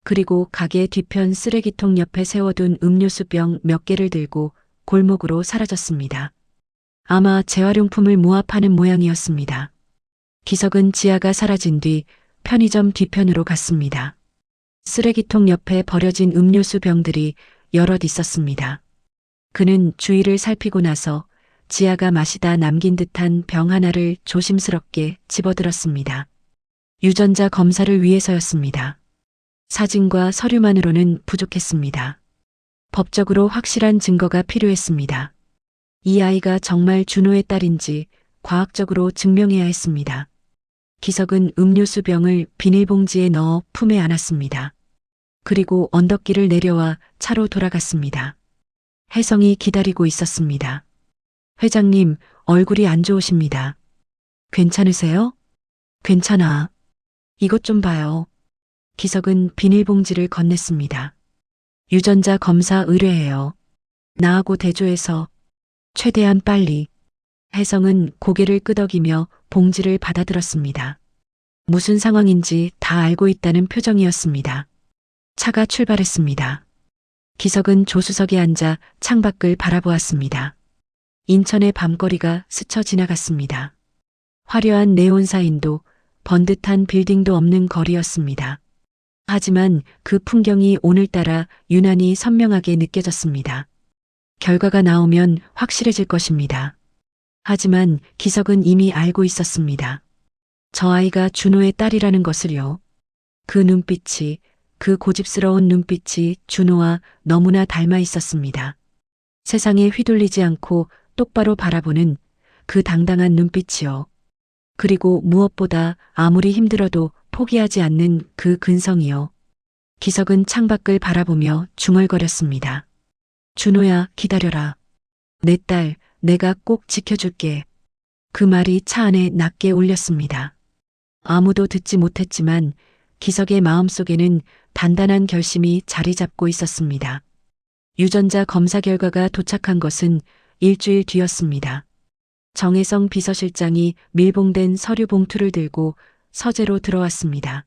그리고 가게 뒤편 쓰레기통 옆에 세워둔 음료수병 몇 개를 들고 골목으로 사라졌습니다. 아마 재활용품을 모아 파는 모양이었습니다. 기석은 지아가 사라진 뒤 편의점 뒤편으로 갔습니다. 쓰레기통 옆에 버려진 음료수 병들이 여럿 있었습니다. 그는 주위를 살피고 나서 지아가 마시다 남긴 듯한 병 하나를 조심스럽게 집어들었습니다. 유전자 검사를 위해서였습니다. 사진과 서류만으로는 부족했습니다. 법적으로 확실한 증거가 필요했습니다. 이 아이가 정말 준호의 딸인지 과학적으로 증명해야 했습니다. 기석은 음료수 병을 비닐봉지에 넣어 품에 안았습니다. 그리고 언덕길을 내려와 차로 돌아갔습니다. 혜성이 기다리고 있었습니다. 회장님, 얼굴이 안 좋으십니다. 괜찮으세요? 괜찮아. 이것 좀 봐요. 기석은 비닐봉지를 건넸습니다. 유전자 검사 의뢰해요. 나하고 대조해서 최대한 빨리. 혜성은 고개를 끄덕이며 봉지를 받아들었습니다. 무슨 상황인지 다 알고 있다는 표정이었습니다. 차가 출발했습니다. 기석은 조수석에 앉아 창밖을 바라보았습니다. 인천의 밤거리가 스쳐 지나갔습니다. 화려한 네온사인도 번듯한 빌딩도 없는 거리였습니다. 하지만 그 풍경이 오늘따라 유난히 선명하게 느껴졌습니다. 결과가 나오면 확실해질 것입니다. 하지만 기석은 이미 알고 있었습니다. 저 아이가 준호의 딸이라는 것을요. 그 눈빛이, 그 고집스러운 눈빛이 준호와 너무나 닮아 있었습니다. 세상에 휘둘리지 않고 똑바로 바라보는 그 당당한 눈빛이요. 그리고 무엇보다 아무리 힘들어도 포기하지 않는 그 근성이요. 기석은 창밖을 바라보며 중얼거렸습니다. 준호야, 기다려라. 내 딸, 내가 꼭 지켜줄게. 그 말이 차 안에 낮게 울렸습니다. 아무도 듣지 못했지만 기석의 마음속에는 단단한 결심이 자리 잡고 있었습니다. 유전자 검사 결과가 도착한 것은 일주일 뒤였습니다. 정혜성 비서실장이 밀봉된 서류 봉투를 들고 서재로 들어왔습니다.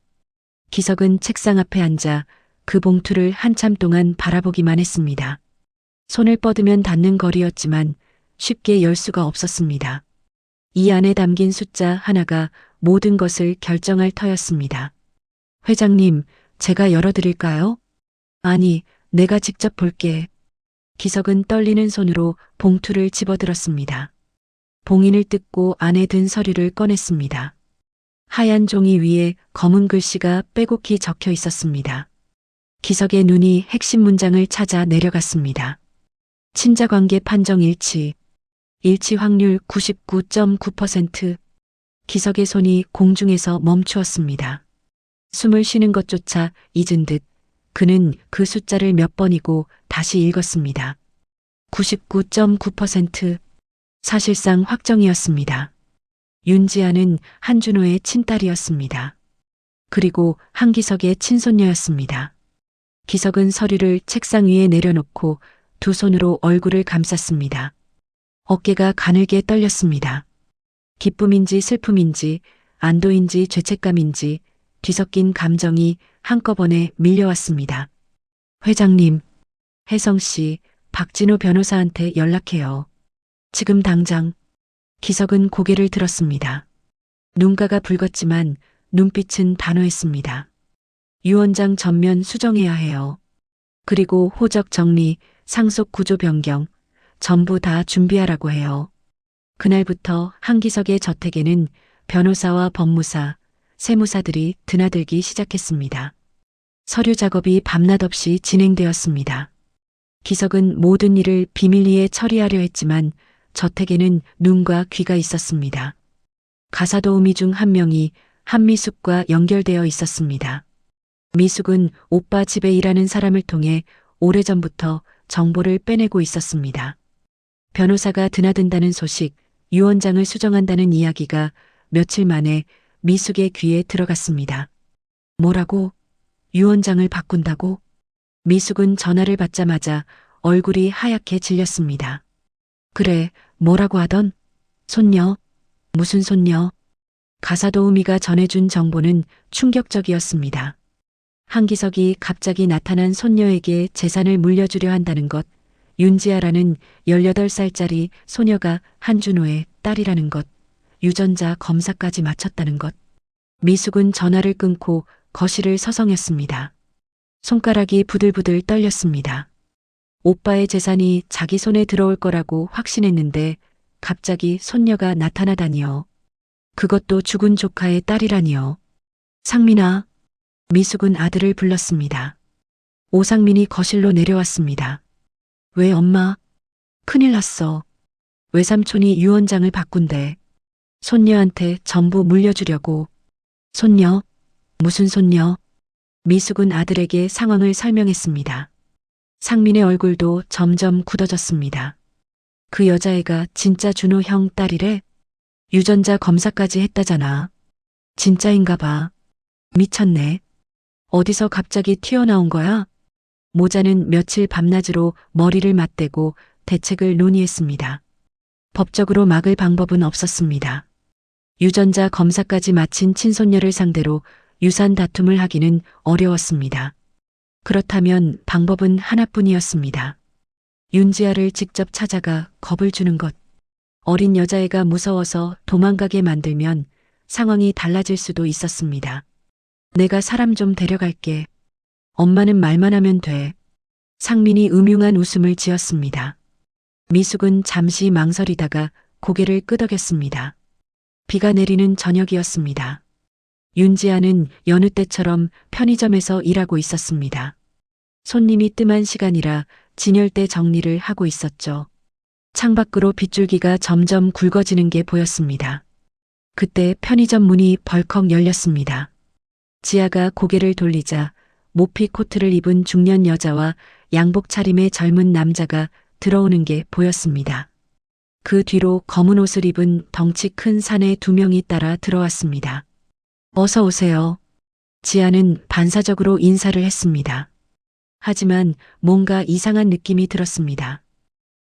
기석은 책상 앞에 앉아 그 봉투를 한참 동안 바라보기만 했습니다. 손을 뻗으면 닿는 거리였지만 쉽게 열 수가 없었습니다. 이 안에 담긴 숫자 하나가 모든 것을 결정할 터였습니다. 회장님, 제가 열어드릴까요? 아니, 내가 직접 볼게. 기석은 떨리는 손으로 봉투를 집어들었습니다. 봉인을 뜯고 안에 든 서류를 꺼냈습니다. 하얀 종이 위에 검은 글씨가 빼곡히 적혀 있었습니다. 기석의 눈이 핵심 문장을 찾아 내려갔습니다. 친자관계 판정 일치. 일치 확률 99.9%. 기석의 손이 공중에서 멈추었습니다. 숨을 쉬는 것조차 잊은 듯 그는 그 숫자를 몇 번이고 다시 읽었습니다. 99.9%. 사실상 확정이었습니다. 윤지아는 한준호의 친딸이었습니다. 그리고 한기석의 친손녀였습니다. 기석은 서류를 책상 위에 내려놓고 두 손으로 얼굴을 감쌌습니다. 어깨가 가늘게 떨렸습니다. 기쁨인지 슬픔인지 안도인지 죄책감인지 뒤섞인 감정이 한꺼번에 밀려왔습니다. 회장님, 혜성씨, 박진호 변호사한테 연락해요. 지금 당장. 기석은 고개를 들었습니다. 눈가가 붉었지만 눈빛은 단호했습니다. 유원장 전면 수정해야 해요. 그리고 호적 정리, 상속 구조 변경, 전부 다 준비하라고 해요. 그날부터 한기석의 저택에는 변호사와 법무사, 세무사들이 드나들기 시작했습니다. 서류 작업이 밤낮 없이 진행되었습니다. 기석은 모든 일을 비밀리에 처리하려 했지만 저택에는 눈과 귀가 있었습니다. 가사도우미 중 한 명이 한미숙과 연결되어 있었습니다. 미숙은 오빠 집에 일하는 사람을 통해 오래전부터 정보를 빼내고 있었습니다. 변호사가 드나든다는 소식, 유원장을 수정한다는 이야기가 며칠 만에 미숙의 귀에 들어갔습니다. 뭐라고? 유원장을 바꾼다고? 미숙은 전화를 받자마자 얼굴이 하얗게 질렸습니다. 그래, 뭐라고 하던? 손녀? 무슨 손녀? 가사도우미가 전해준 정보는 충격적이었습니다. 한기석이 갑자기 나타난 손녀에게 재산을 물려주려 한다는 것, 윤지아라는 18살짜리 소녀가 한준호의 딸이라는 것, 유전자 검사까지 마쳤다는 것. 미숙은 전화를 끊고 거실을 서성였습니다. 손가락이 부들부들 떨렸습니다. 오빠의 재산이 자기 손에 들어올 거라고 확신했는데 갑자기 손녀가 나타나다니요. 그것도 죽은 조카의 딸이라니요. 상민아. 미숙은 아들을 불렀습니다. 오상민이 거실로 내려왔습니다. 왜 엄마? 큰일 났어. 외삼촌이 유언장을 바꾼대. 손녀한테 전부 물려주려고. 손녀? 무슨 손녀? 미숙은 아들에게 상황을 설명했습니다. 상민의 얼굴도 점점 굳어졌습니다. 그 여자애가 진짜 준호 형 딸이래? 유전자 검사까지 했다잖아. 진짜인가 봐. 미쳤네. 어디서 갑자기 튀어나온 거야? 모자는 며칠 밤낮으로 머리를 맞대고 대책을 논의했습니다. 법적으로 막을 방법은 없었습니다. 유전자 검사까지 마친 친손녀를 상대로 유산 다툼을 하기는 어려웠습니다. 그렇다면 방법은 하나뿐이었습니다. 윤지아를 직접 찾아가 겁을 주는 것. 어린 여자애가 무서워서 도망가게 만들면 상황이 달라질 수도 있었습니다. 내가 사람 좀 데려갈게. 엄마는 말만 하면 돼. 상민이 음흉한 웃음을 지었습니다. 미숙은 잠시 망설이다가 고개를 끄덕였습니다. 비가 내리는 저녁이었습니다. 윤지아는 여느 때처럼 편의점에서 일하고 있었습니다. 손님이 뜸한 시간이라 진열대 정리를 하고 있었죠. 창밖으로 빗줄기가 점점 굵어지는 게 보였습니다. 그때 편의점 문이 벌컥 열렸습니다. 지아가 고개를 돌리자 모피 코트를 입은 중년 여자와 양복 차림의 젊은 남자가 들어오는 게 보였습니다. 그 뒤로 검은 옷을 입은 덩치 큰 사내 두 명이 따라 들어왔습니다. 어서 오세요. 지아는 반사적으로 인사를 했습니다. 하지만 뭔가 이상한 느낌이 들었습니다.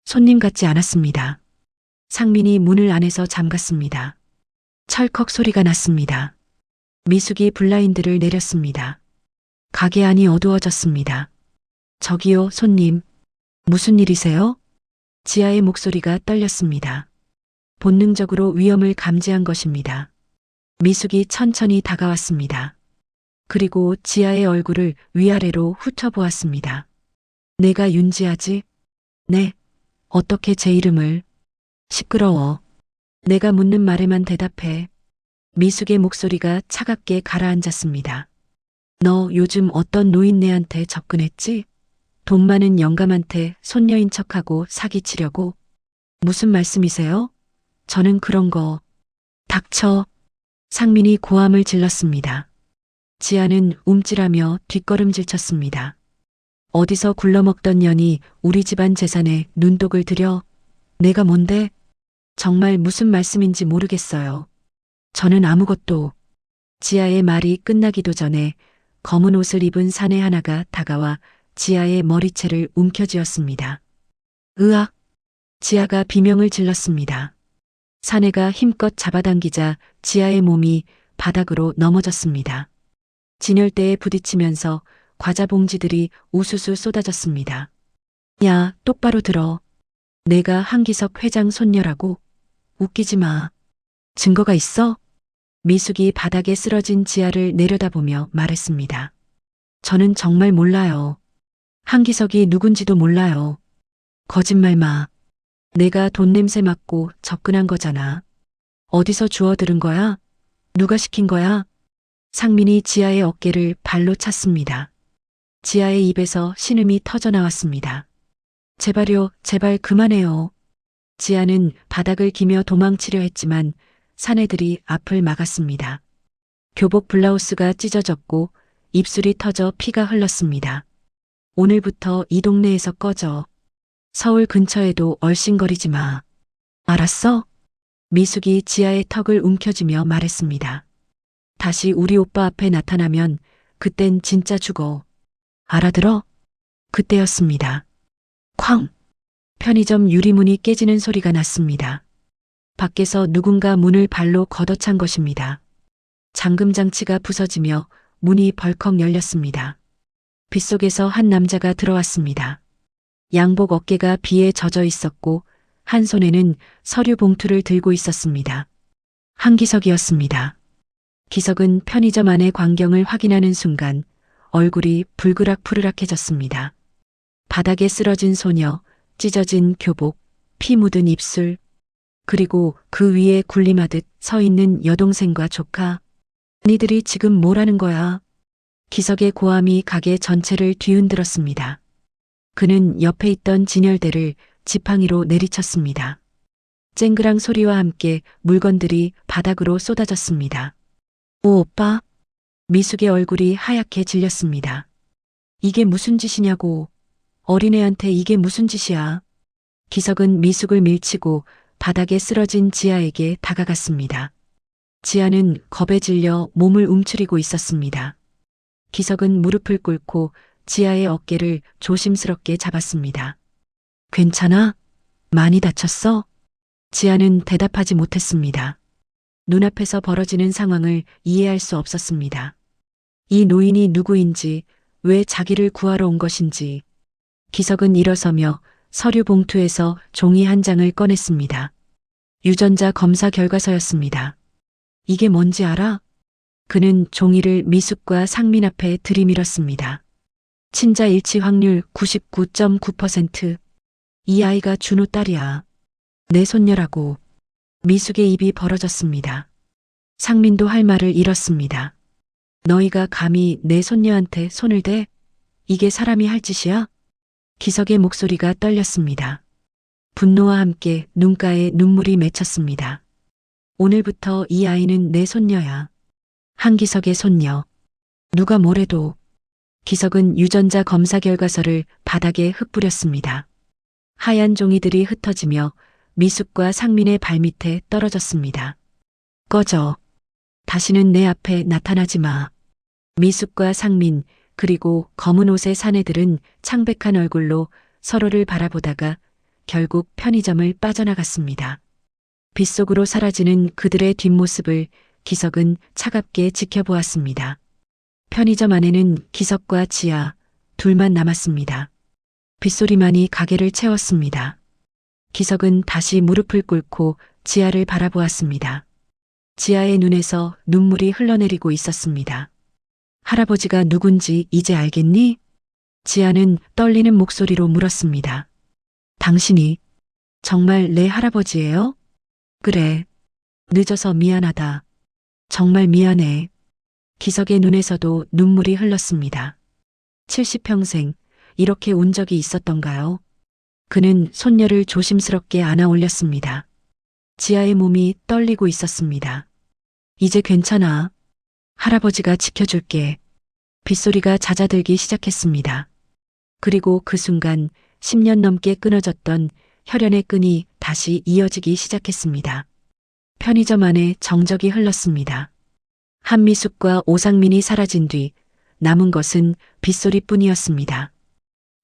손님 같지 않았습니다. 상민이 문을 안에서 잠갔습니다. 철컥 소리가 났습니다. 미숙이 블라인드를 내렸습니다. 가게 안이 어두워졌습니다. 저기요, 손님. 무슨 일이세요? 지아의 목소리가 떨렸습니다. 본능적으로 위험을 감지한 것입니다. 미숙이 천천히 다가왔습니다. 그리고 지아의 얼굴을 위아래로 훑어보았습니다. 내가 윤지아지? 네. 어떻게 제 이름을? 시끄러워. 내가 묻는 말에만 대답해. 미숙의 목소리가 차갑게 가라앉았습니다. 너 요즘 어떤 노인네한테 접근했지? 돈 많은 영감한테 손녀인 척하고 사기치려고? 무슨 말씀이세요? 저는 그런 거. 닥쳐. 상민이 고함을 질렀습니다. 지아는 움찔하며 뒷걸음질 쳤습니다. 어디서 굴러먹던 년이 우리 집안 재산에 눈독을 들여? 내가 뭔데? 정말 무슨 말씀인지 모르겠어요. 저는 아무것도. 지아의 말이 끝나기도 전에 검은 옷을 입은 사내 하나가 다가와 지아의 머리채를 움켜쥐었습니다. 으악! 지아가 비명을 질렀습니다. 사내가 힘껏 잡아당기자 지아의 몸이 바닥으로 넘어졌습니다. 진열대에 부딪히면서 과자 봉지들이 우수수 쏟아졌습니다. 야, 똑바로 들어. 내가 한기석 회장 손녀라고. 웃기지 마. 증거가 있어? 미숙이 바닥에 쓰러진 지아를 내려다보며 말했습니다. 저는 정말 몰라요. 한기석이 누군지도 몰라요. 거짓말 마. 내가 돈 냄새 맡고 접근한 거잖아. 어디서 주워들은 거야? 누가 시킨 거야? 상민이 지아의 어깨를 발로 찼습니다. 지아의 입에서 신음이 터져나왔습니다. 제발요, 제발 그만해요. 지아는 바닥을 기며 도망치려 했지만 사내들이 앞을 막았습니다. 교복 블라우스가 찢어졌고 입술이 터져 피가 흘렀습니다. 오늘부터 이 동네에서 꺼져. 서울 근처에도 얼씬거리지 마. 알았어? 미숙이 지아의 턱을 움켜쥐며 말했습니다. 다시 우리 오빠 앞에 나타나면 그땐 진짜 죽어. 알아들어? 그때였습니다. 쾅! 편의점 유리문이 깨지는 소리가 났습니다. 밖에서 누군가 문을 발로 걷어찬 것입니다. 잠금 장치가 부서지며 문이 벌컥 열렸습니다. 빗속에서 한 남자가 들어왔습니다. 양복 어깨가 비에 젖어 있었고 한 손에는 서류 봉투를 들고 있었습니다. 한기석이었습니다. 기석은 편의점 안의 광경을 확인하는 순간 얼굴이 불그락푸르락해졌습니다. 바닥에 쓰러진 소녀, 찢어진 교복, 피 묻은 입술. 그리고 그 위에 군림하듯 서 있는 여동생과 조카. 니들이 지금 뭐라는 거야? 기석의 고함이 가게 전체를 뒤흔들었습니다. 그는 옆에 있던 진열대를 지팡이로 내리쳤습니다. 쨍그랑 소리와 함께 물건들이 바닥으로 쏟아졌습니다. 오, 오빠. 미숙의 얼굴이 하얗게 질렸습니다. 이게 무슨 짓이냐고. 어린애한테 이게 무슨 짓이야. 기석은 미숙을 밀치고 바닥에 쓰러진 지아에게 다가갔습니다. 지아는 겁에 질려 몸을 움츠리고 있었습니다. 기석은 무릎을 꿇고 지아의 어깨를 조심스럽게 잡았습니다. 괜찮아? 많이 다쳤어? 지아는 대답하지 못했습니다. 눈앞에서 벌어지는 상황을 이해할 수 없었습니다. 이 노인이 누구인지, 왜 자기를 구하러 온 것인지. 기석은 일어서며 서류 봉투에서 종이 한 장을 꺼냈습니다. 유전자 검사 결과서였습니다. 이게 뭔지 알아? 그는 종이를 미숙과 상민 앞에 들이밀었습니다. 친자 일치 확률 99.9%. 이 아이가 준호 딸이야. 내 손녀라고. 미숙의 입이 벌어졌습니다. 상민도 할 말을 잃었습니다. 너희가 감히 내 손녀한테 손을 대? 이게 사람이 할 짓이야? 기석의 목소리가 떨렸습니다. 분노와 함께 눈가에 눈물이 맺혔습니다. 오늘부터 이 아이는 내 손녀야. 한기석의 손녀. 누가 뭐래도. 기석은 유전자 검사 결과서를 바닥에 흩뿌렸습니다. 하얀 종이들이 흩어지며 미숙과 상민의 발밑에 떨어졌습니다. 꺼져. 다시는 내 앞에 나타나지 마. 미숙과 상민, 그리고 검은 옷의 사내들은 창백한 얼굴로 서로를 바라보다가 결국 편의점을 빠져나갔습니다. 빗속으로 사라지는 그들의 뒷모습을 기석은 차갑게 지켜보았습니다. 편의점 안에는 기석과 지아 둘만 남았습니다. 빗소리만이 가게를 채웠습니다. 기석은 다시 무릎을 꿇고 지아를 바라보았습니다. 지아의 눈에서 눈물이 흘러내리고 있었습니다. 할아버지가 누군지 이제 알겠니? 지아는 떨리는 목소리로 물었습니다. 당신이 정말 내 할아버지예요? 그래. 늦어서 미안하다. 정말 미안해. 기석의 눈에서도 눈물이 흘렀습니다. 70평생 이렇게 운 적이 있었던가요? 그는 손녀를 조심스럽게 안아 올렸습니다. 지아의 몸이 떨리고 있었습니다. 이제 괜찮아. 할아버지가 지켜줄게. 빗소리가 잦아들기 시작했습니다. 그리고 그 순간 10년 넘게 끊어졌던 혈연의 끈이 다시 이어지기 시작했습니다. 편의점 안에 정적이 흘렀습니다. 한미숙과 오상민이 사라진 뒤 남은 것은 빗소리뿐이었습니다.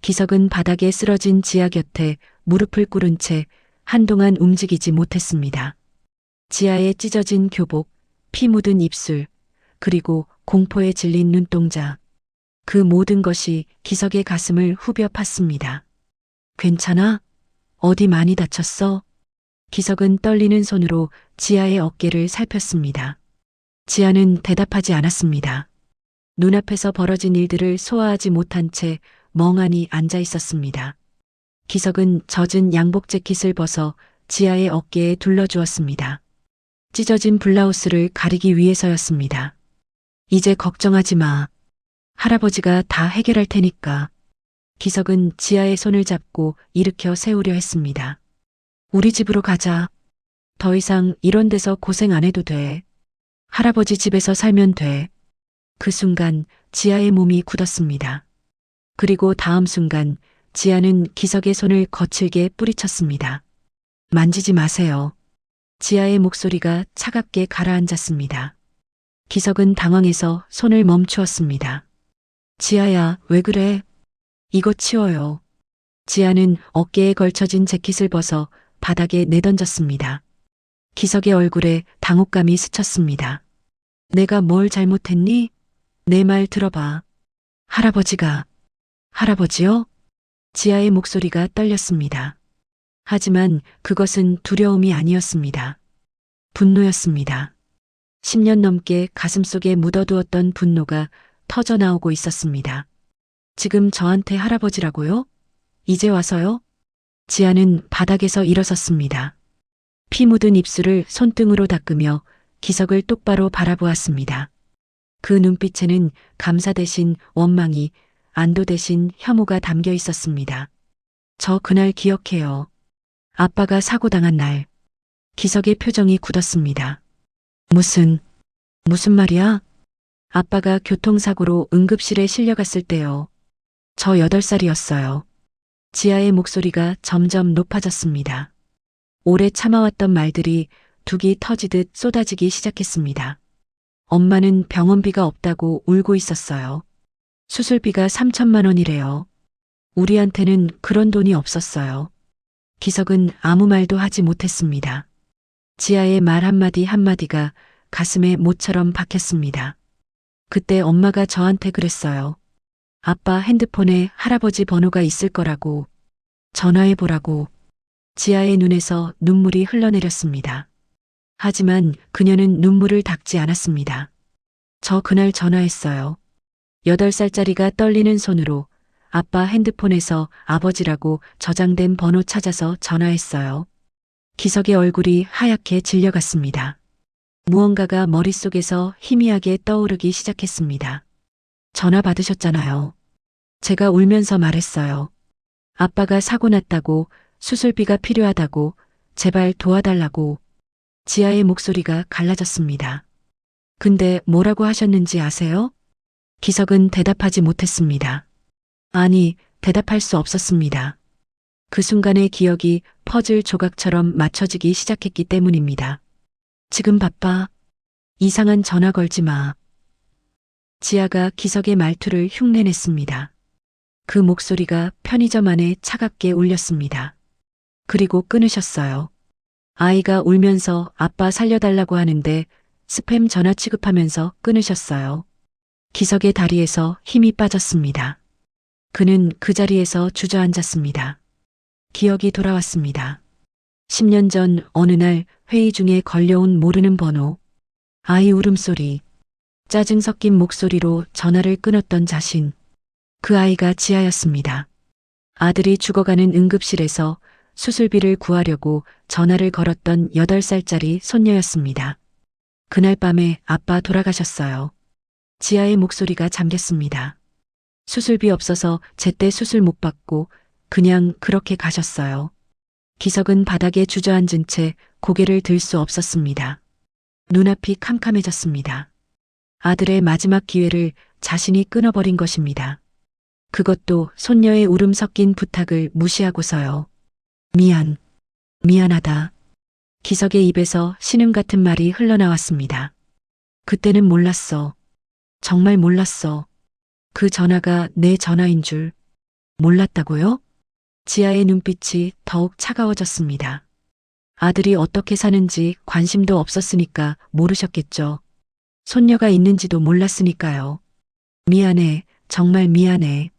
기석은 바닥에 쓰러진 지아 곁에 무릎을 꿇은 채 한동안 움직이지 못했습니다. 지아의 찢어진 교복, 피 묻은 입술, 그리고 공포에 질린 눈동자. 그 모든 것이 기석의 가슴을 후벼 팠습니다. 괜찮아? 어디 많이 다쳤어? 기석은 떨리는 손으로 지아의 어깨를 살폈습니다. 지아는 대답하지 않았습니다. 눈앞에서 벌어진 일들을 소화하지 못한 채 멍하니 앉아 있었습니다. 기석은 젖은 양복 재킷을 벗어 지아의 어깨에 둘러주었습니다. 찢어진 블라우스를 가리기 위해서였습니다. 이제 걱정하지 마. 할아버지가 다 해결할 테니까. 기석은 지아의 손을 잡고 일으켜 세우려 했습니다. 우리 집으로 가자. 더 이상 이런 데서 고생 안 해도 돼. 할아버지 집에서 살면 돼. 그 순간 지아의 몸이 굳었습니다. 그리고 다음 순간 지아는 기석의 손을 거칠게 뿌리쳤습니다. 만지지 마세요. 지아의 목소리가 차갑게 가라앉았습니다. 기석은 당황해서 손을 멈추었습니다. 지아야, 왜 그래? 이거 치워요. 지아는 어깨에 걸쳐진 재킷을 벗어 바닥에 내던졌습니다. 기석의 얼굴에 당혹감이 스쳤습니다. 내가 뭘 잘못했니? 내 말 들어봐. 할아버지요? 지아의 목소리가 떨렸습니다. 하지만 그것은 두려움이 아니었습니다. 분노였습니다. 10년 넘게 가슴속에 묻어두었던 분노가 터져나오고 있었습니다. 지금 저한테 할아버지라고요? 이제 와서요? 지아는 바닥에서 일어섰습니다. 피 묻은 입술을 손등으로 닦으며 기석을 똑바로 바라보았습니다. 그 눈빛에는 감사 대신 원망이, 안도 대신 혐오가 담겨 있었습니다. 저 그날 기억해요. 아빠가 사고당한 날. 기석의 표정이 굳었습니다. 무슨 말이야? 아빠가 교통사고로 응급실에 실려갔을 때요. 저 8살이었어요. 지아의 목소리가 점점 높아졌습니다. 오래 참아왔던 말들이 둑이 터지듯 쏟아지기 시작했습니다. 엄마는 병원비가 없다고 울고 있었어요. 수술비가 3천만 원이래요. 우리한테는 그런 돈이 없었어요. 기석은 아무 말도 하지 못했습니다. 지아의 말 한마디 한마디가 가슴에 못처럼 박혔습니다. 그때 엄마가 저한테 그랬어요. 아빠 핸드폰에 할아버지 번호가 있을 거라고. 전화해보라고. 지아의 눈에서 눈물이 흘러내렸습니다. 하지만 그녀는 눈물을 닦지 않았습니다. 저 그날 전화했어요. 8살짜리가 떨리는 손으로 아빠 핸드폰에서 아버지라고 저장된 번호 찾아서 전화했어요. 기석의 얼굴이 하얗게 질려갔습니다. 무언가가 머릿속에서 희미하게 떠오르기 시작했습니다. 전화 받으셨잖아요. 제가 울면서 말했어요. 아빠가 사고 났다고, 수술비가 필요하다고, 제발 도와달라고. 지아의 목소리가 갈라졌습니다. 근데 뭐라고 하셨는지 아세요? 기석은 대답하지 못했습니다. 아니, 대답할 수 없었습니다. 그 순간의 기억이 퍼즐 조각처럼 맞춰지기 시작했기 때문입니다. 지금 바빠. 이상한 전화 걸지 마. 지아가 기석의 말투를 흉내냈습니다. 그 목소리가 편의점 안에 차갑게 울렸습니다. 그리고 끊으셨어요. 아이가 울면서 아빠 살려달라고 하는데 스팸 전화 취급하면서 끊으셨어요. 기석의 다리에서 힘이 빠졌습니다. 그는 그 자리에서 주저앉았습니다. 기억이 돌아왔습니다. 10년 전 어느 날 회의 중에 걸려온 모르는 번호. 아이 울음소리. 짜증 섞인 목소리로 전화를 끊었던 자신. 그 아이가 지아였습니다. 아들이 죽어가는 응급실에서 수술비를 구하려고 전화를 걸었던 8살짜리 손녀였습니다. 그날 밤에 아빠 돌아가셨어요. 지아의 목소리가 잠겼습니다. 수술비 없어서 제때 수술 못 받고 그냥 그렇게 가셨어요. 기석은 바닥에 주저앉은 채 고개를 들 수 없었습니다. 눈앞이 캄캄해졌습니다. 아들의 마지막 기회를 자신이 끊어버린 것입니다. 그것도 손녀의 울음 섞인 부탁을 무시하고서요. 미안하다. 기석의 입에서 신음 같은 말이 흘러나왔습니다. 그때는 몰랐어. 정말 몰랐어. 그 전화가 내 전화인 줄. 몰랐다고요? 지아의 눈빛이 더욱 차가워졌습니다. 아들이 어떻게 사는지 관심도 없었으니까 모르셨겠죠. 손녀가 있는지도 몰랐으니까요. 미안해, 정말 미안해.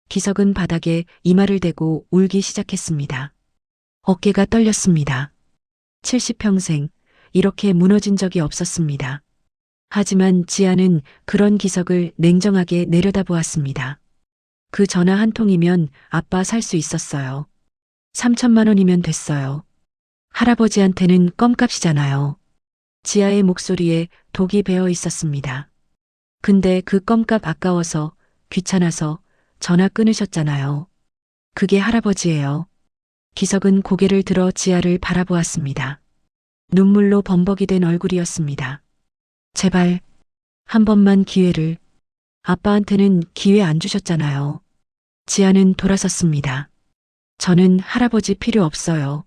기석은 바닥에 이마를 대고 울기 시작했습니다. 어깨가 떨렸습니다. 70평생 이렇게 무너진 적이 없었습니다. 하지만 지아는 그런 기석을 냉정하게 내려다보았습니다. 그 전화 한 통이면 아빠 살 수 있었어요. 3천만 원이면 됐어요. 할아버지한테는 껌값이잖아요. 지아의 목소리에 독이 배어 있었습니다. 근데 그 껌값 아까워서, 귀찮아서 전화 끊으셨잖아요. 그게 할아버지예요. 기석은 고개를 들어 지아를 바라보았습니다. 눈물로 범벅이 된 얼굴이었습니다. 제발 한 번만 기회를. 아빠한테는 기회 안 주셨잖아요. 지아는 돌아섰습니다. 저는 할아버지 필요 없어요.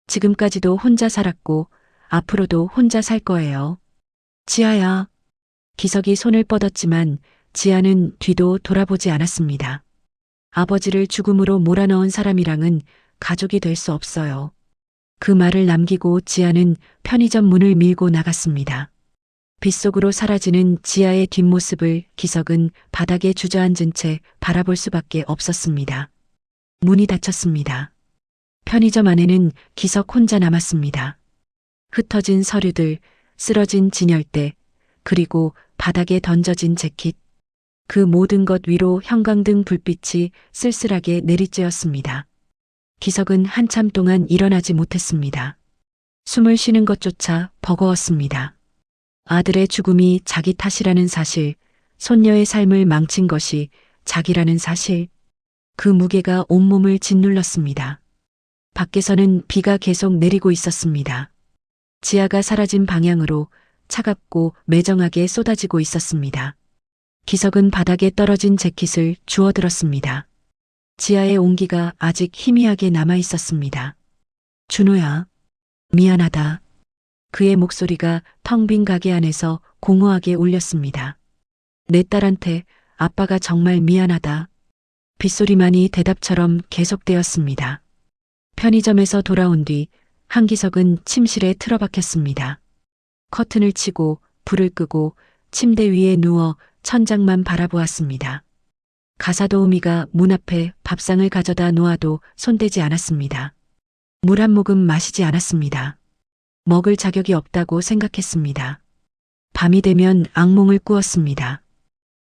지금까지도 혼자 살았고 앞으로도 혼자 살 거예요. 지아야. 기석이 손을 뻗었지만 지아는 뒤도 돌아보지 않았습니다. 아버지를 죽음으로 몰아넣은 사람이랑은 가족이 될 수 없어요. 그 말을 남기고 지아는 편의점 문을 밀고 나갔습니다. 빗속으로 사라지는 지아의 뒷모습을 기석은 바닥에 주저앉은 채 바라볼 수밖에 없었습니다. 문이 닫혔습니다. 편의점 안에는 기석 혼자 남았습니다. 흩어진 서류들, 쓰러진 진열대, 그리고 바닥에 던져진 재킷. 그 모든 것 위로 형광등 불빛이 쓸쓸하게 내리쬐었습니다. 기석은 한참 동안 일어나지 못했습니다. 숨을 쉬는 것조차 버거웠습니다. 아들의 죽음이 자기 탓이라는 사실, 손녀의 삶을 망친 것이 자기라는 사실, 그 무게가 온몸을 짓눌렀습니다. 밖에서는 비가 계속 내리고 있었습니다. 지아가 사라진 방향으로 차갑고 매정하게 쏟아지고 있었습니다. 기석은 바닥에 떨어진 재킷을 주워들었습니다. 지아의 온기가 아직 희미하게 남아 있었습니다. 준호야, 미안하다. 그의 목소리가 텅 빈 가게 안에서 공허하게 울렸습니다. 내 딸한테 아빠가 정말 미안하다. 빗소리만이 대답처럼 계속되었습니다. 편의점에서 돌아온 뒤 한기석은 침실에 틀어박혔습니다. 커튼을 치고 불을 끄고 침대 위에 누워 천장만 바라보았습니다. 가사도우미가 문 앞에 밥상을 가져다 놓아도 손대지 않았습니다. 물 한 모금 마시지 않았습니다. 먹을 자격이 없다고 생각했습니다. 밤이 되면 악몽을 꾸었습니다.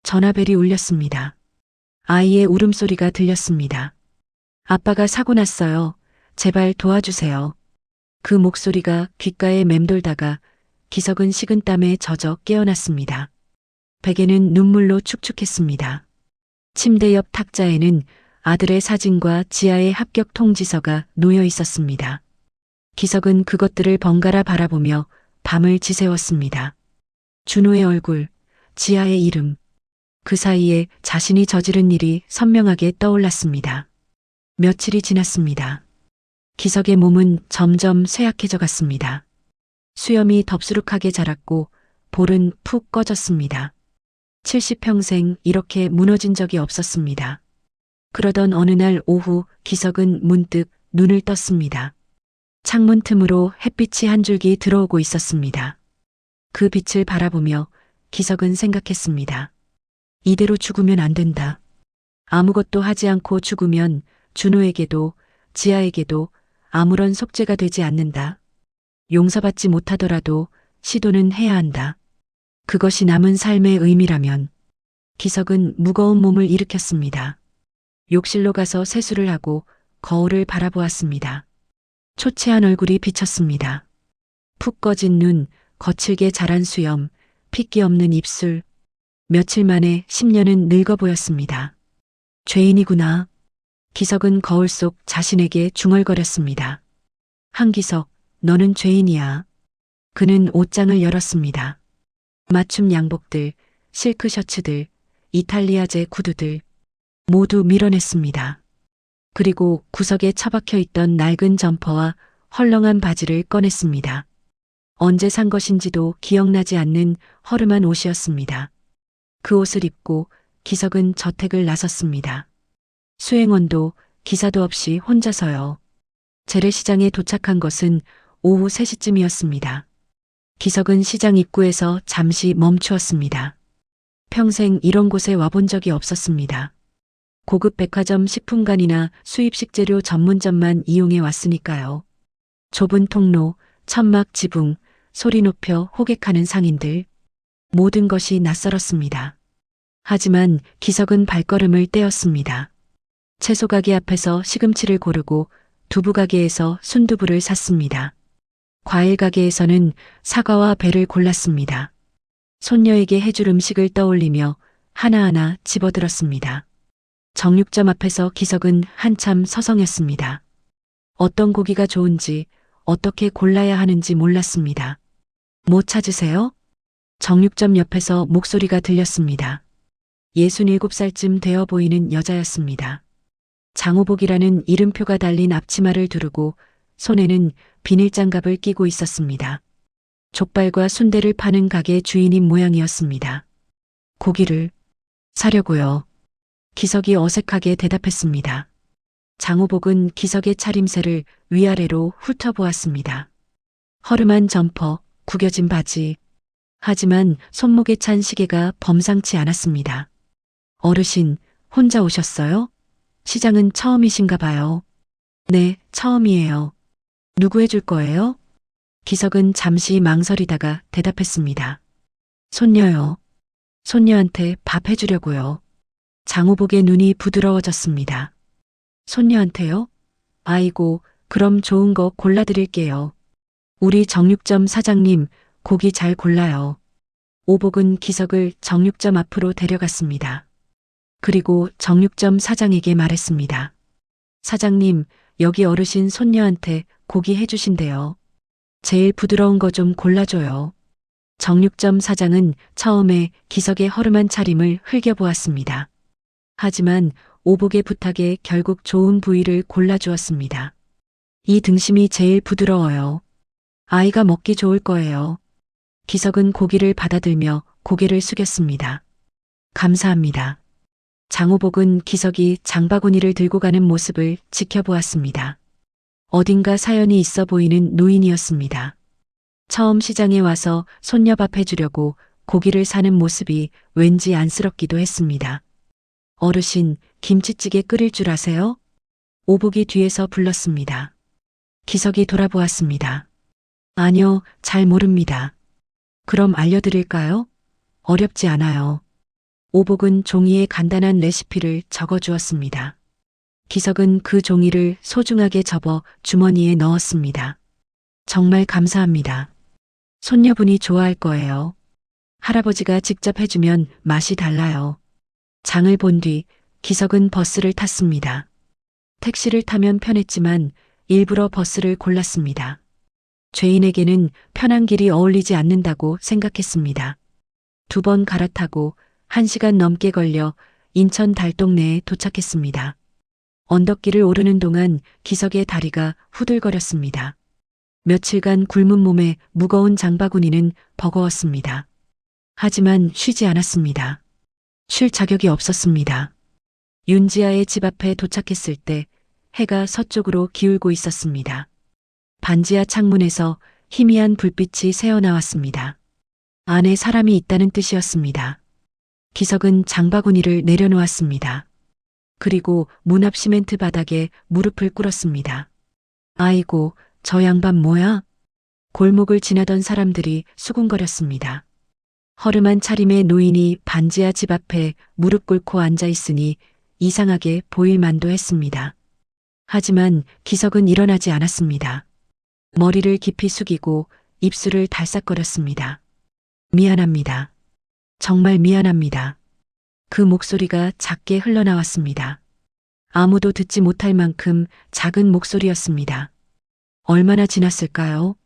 전화벨이 울렸습니다. 아이의 울음소리가 들렸습니다. 아빠가 사고 났어요. 제발 도와주세요. 그 목소리가 귓가에 맴돌다가 기석은 식은땀에 젖어 깨어났습니다. 베개는 눈물로 축축했습니다. 침대 옆 탁자에는 아들의 사진과 지아의 합격 통지서가 놓여 있었습니다. 기석은 그것들을 번갈아 바라보며 밤을 지새웠습니다. 준호의 얼굴, 지아의 이름, 그 사이에 자신이 저지른 일이 선명하게 떠올랐습니다. 며칠이 지났습니다. 기석의 몸은 점점 쇠약해져 갔습니다. 수염이 덥수룩하게 자랐고 볼은 푹 꺼졌습니다. 70평생 이렇게 무너진 적이 없었습니다. 그러던 어느 날 오후 기석은 문득 눈을 떴습니다. 창문 틈으로 햇빛이 한 줄기 들어오고 있었습니다. 그 빛을 바라보며 기석은 생각했습니다. 이대로 죽으면 안 된다. 아무것도 하지 않고 죽으면 준호에게도 지아에게도 아무런 속죄가 되지 않는다. 용서받지 못하더라도 시도는 해야 한다. 그것이 남은 삶의 의미라면. 기석은 무거운 몸을 일으켰습니다. 욕실로 가서 세수를 하고 거울을 바라보았습니다. 초췌한 얼굴이 비쳤습니다. 푹 꺼진 눈, 거칠게 자란 수염, 핏기 없는 입술. 며칠 만에 10년은 늙어 보였습니다. 죄인이구나. 기석은 거울 속 자신에게 중얼거렸습니다. 한기석, 너는 죄인이야. 그는 옷장을 열었습니다. 맞춤 양복들, 실크 셔츠들, 이탈리아제 구두들 모두 밀어냈습니다. 그리고 구석에 처박혀 있던 낡은 점퍼와 헐렁한 바지를 꺼냈습니다. 언제 산 것인지도 기억나지 않는 허름한 옷이었습니다. 그 옷을 입고 기석은 저택을 나섰습니다. 수행원도 기사도 없이 혼자서요. 재래시장에 도착한 것은 오후 3시쯤이었습니다. 기석은 시장 입구에서 잠시 멈추었습니다. 평생 이런 곳에 와본 적이 없었습니다. 고급 백화점 식품관이나 수입 식재료 전문점만 이용해 왔으니까요. 좁은 통로, 천막 지붕, 소리 높여 호객하는 상인들. 모든 것이 낯설었습니다. 하지만 기석은 발걸음을 떼었습니다. 채소 가게 앞에서 시금치를 고르고 두부 가게에서 순두부를 샀습니다. 과일 가게에서는 사과와 배를 골랐습니다. 손녀에게 해줄 음식을 떠올리며 하나하나 집어들었습니다. 정육점 앞에서 기석은 한참 서성였습니다. 어떤 고기가 좋은지, 어떻게 골라야 하는지 몰랐습니다. 뭐 찾으세요? 정육점 옆에서 목소리가 들렸습니다. 67살쯤 되어 보이는 여자였습니다. 장호복이라는 이름표가 달린 앞치마를 두르고 손에는 비닐장갑을 끼고 있었습니다. 족발과 순대를 파는 가게 주인인 모양이었습니다. 고기를 사려고요. 기석이 어색하게 대답했습니다. 장호복은 기석의 차림새를 위아래로 훑어보았습니다. 허름한 점퍼, 구겨진 바지. 하지만 손목에 찬 시계가 범상치 않았습니다. 어르신, 혼자 오셨어요? 시장은 처음이신가 봐요. 네, 처음이에요. 누구 해줄 거예요? 기석은 잠시 망설이다가 대답했습니다. 손녀요. 손녀한테 밥 해주려고요. 장호복의 눈이 부드러워졌습니다. 손녀한테요? 아이고, 그럼 좋은 거 골라드릴게요. 우리 정육점 사장님, 고기 잘 골라요. 오복은 기석을 정육점 앞으로 데려갔습니다. 그리고 정육점 사장에게 말했습니다. 사장님, 여기 어르신 손녀한테 고기 해주신대요. 제일 부드러운 거 좀 골라줘요. 정육점 사장은 처음에 기석의 허름한 차림을 흘겨보았습니다. 하지만 오복의 부탁에 결국 좋은 부위를 골라주었습니다. 이 등심이 제일 부드러워요. 아이가 먹기 좋을 거예요. 기석은 고기를 받아들며 고개를 숙였습니다. 감사합니다. 장오복은 기석이 장바구니를 들고 가는 모습을 지켜보았습니다. 어딘가 사연이 있어 보이는 노인이었습니다. 처음 시장에 와서 손녀밥 해주려고 고기를 사는 모습이 왠지 안쓰럽기도 했습니다. 어르신, 김치찌개 끓일 줄 아세요? 오복이 뒤에서 불렀습니다. 기석이 돌아보았습니다. 아니요, 잘 모릅니다. 그럼 알려드릴까요? 어렵지 않아요. 오복은 종이에 간단한 레시피를 적어주었습니다. 기석은 그 종이를 소중하게 접어 주머니에 넣었습니다. 정말 감사합니다. 손녀분이 좋아할 거예요. 할아버지가 직접 해주면 맛이 달라요. 장을 본 뒤 기석은 버스를 탔습니다. 택시를 타면 편했지만 일부러 버스를 골랐습니다. 죄인에게는 편한 길이 어울리지 않는다고 생각했습니다. 2번 갈아타고 1시간 넘게 걸려 인천 달동네에 도착했습니다. 언덕길을 오르는 동안 기석의 다리가 후들거렸습니다. 며칠간 굶은 몸에 무거운 장바구니는 버거웠습니다. 하지만 쉬지 않았습니다. 쉴 자격이 없었습니다. 윤지아의 집 앞에 도착했을 때 해가 서쪽으로 기울고 있었습니다. 반지하 창문에서 희미한 불빛이 새어나왔습니다. 안에 사람이 있다는 뜻이었습니다. 기석은 장바구니를 내려놓았습니다. 그리고 문 앞 시멘트 바닥에 무릎을 꿇었습니다. 아이고, 저 양반 뭐야? 골목을 지나던 사람들이 수군거렸습니다. 허름한 차림의 노인이 반지하 집 앞에 무릎 꿇고 앉아 있으니 이상하게 보일 만도 했습니다. 하지만 기석은 일어나지 않았습니다. 머리를 깊이 숙이고 입술을 달싹거렸습니다. 미안합니다. 정말 미안합니다. 그 목소리가 작게 흘러나왔습니다. 아무도 듣지 못할 만큼 작은 목소리였습니다. 얼마나 지났을까요?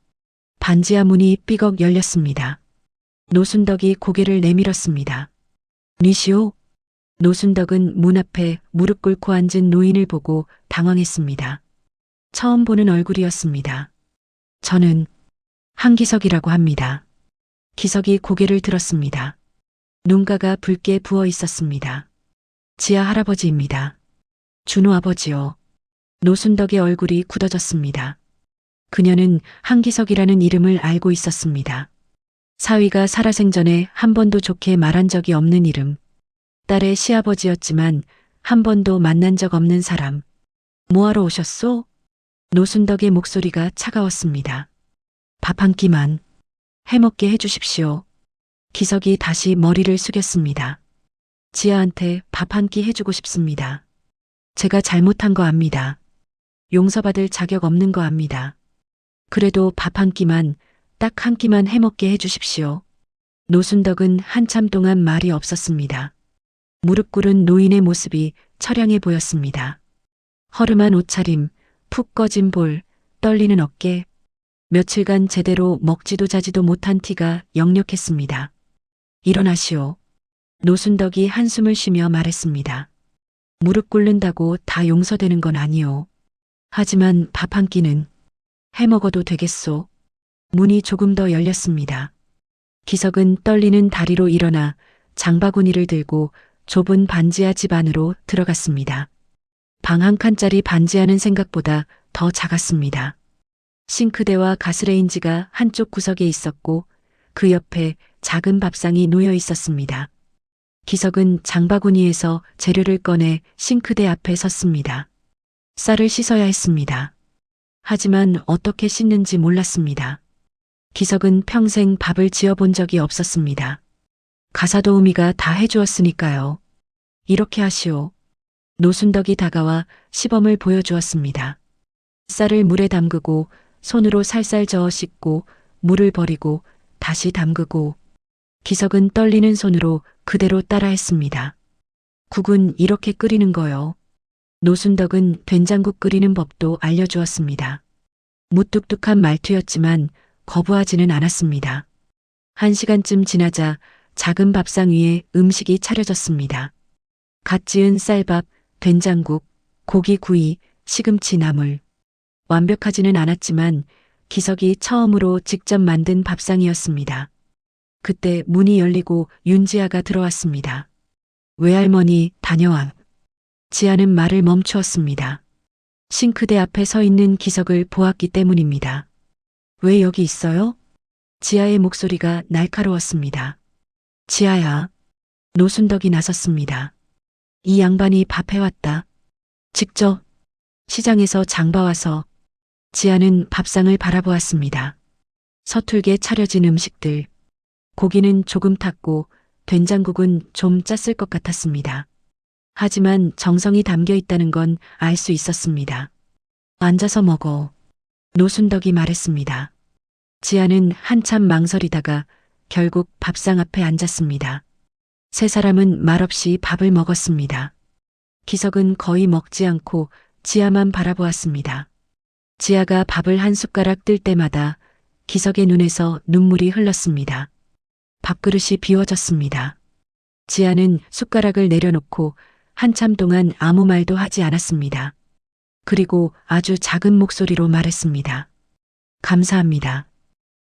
반지하 문이 삐걱 열렸습니다. 노순덕이 고개를 내밀었습니다. 니시오? 노순덕은 문 앞에 무릎 꿇고 앉은 노인을 보고 당황했습니다. 처음 보는 얼굴이었습니다. 저는 한기석이라고 합니다. 기석이 고개를 들었습니다. 눈가가 붉게 부어 있었습니다. 지아 할아버지입니다. 준호 아버지요. 노순덕의 얼굴이 굳어졌습니다. 그녀는 한기석이라는 이름을 알고 있었습니다. 사위가 살아생전에 한 번도 좋게 말한 적이 없는 이름. 딸의 시아버지였지만 한 번도 만난 적 없는 사람. 뭐하러 오셨소? 노순덕의 목소리가 차가웠습니다. 밥 한 끼만 해먹게 해주십시오. 기석이 다시 머리를 숙였습니다. 지아한테 밥 한 끼 해주고 싶습니다. 제가 잘못한 거 압니다. 용서받을 자격 없는 거 압니다. 그래도 밥 한 끼만, 딱 한 끼만 해먹게 해주십시오. 노순덕은 한참 동안 말이 없었습니다. 무릎 꿇은 노인의 모습이 처량해 보였습니다. 허름한 옷차림, 푹 꺼진 볼, 떨리는 어깨, 며칠간 제대로 먹지도 자지도 못한 티가 역력했습니다. 일어나시오. 노순덕이 한숨을 쉬며 말했습니다. 무릎 꿇는다고 다 용서되는 건 아니오. 하지만 밥 한 끼는 해먹어도 되겠소. 문이 조금 더 열렸습니다. 기석은 떨리는 다리로 일어나 장바구니를 들고 좁은 반지하 집 안으로 들어갔습니다. 방 한 칸짜리 반지하는 생각보다 더 작았습니다. 싱크대와 가스레인지가 한쪽 구석에 있었고 그 옆에 작은 밥상이 놓여 있었습니다. 기석은 장바구니에서 재료를 꺼내 싱크대 앞에 섰습니다. 쌀을 씻어야 했습니다. 하지만 어떻게 씻는지 몰랐습니다. 기석은 평생 밥을 지어본 적이 없었습니다. 가사도우미가 다 해주었으니까요. 이렇게 하시오. 노순덕이 다가와 시범을 보여주었습니다. 쌀을 물에 담그고 손으로 살살 저어 씻고 물을 버리고 다시 담그고 기석은 떨리는 손으로 그대로 따라했습니다. 국은 이렇게 끓이는 거요. 노순덕은 된장국 끓이는 법도 알려주었습니다. 무뚝뚝한 말투였지만 거부하지는 않았습니다. 1시간쯤 지나자 작은 밥상 위에 음식이 차려졌습니다. 갓 지은 쌀밥, 된장국, 고기구이, 시금치 나물. 완벽하지는 않았지만 기석이 처음으로 직접 만든 밥상이었습니다. 그때 문이 열리고 윤지아가 들어왔습니다. 외할머니 다녀와. 지아는 말을 멈추었습니다. 싱크대 앞에 서 있는 기석을 보았기 때문입니다. 왜 여기 있어요? 지아의 목소리가 날카로웠습니다. 지아야. 노순덕이 나섰습니다. 이 양반이 밥 해왔다. 직접 시장에서 장봐와서. 지아는 밥상을 바라보았습니다. 서툴게 차려진 음식들. 고기는 조금 탔고 된장국은 좀 짰을 것 같았습니다. 하지만 정성이 담겨 있다는 건 알 수 있었습니다. 앉아서 먹어. 노순덕이 말했습니다. 지아는 한참 망설이다가 결국 밥상 앞에 앉았습니다. 세 사람은 말없이 밥을 먹었습니다. 기석은 거의 먹지 않고 지아만 바라보았습니다. 지아가 밥을 한 숟가락 뜰 때마다 기석의 눈에서 눈물이 흘렀습니다. 밥그릇이 비워졌습니다. 지아는 숟가락을 내려놓고 한참 동안 아무 말도 하지 않았습니다. 그리고 아주 작은 목소리로 말했습니다. 감사합니다.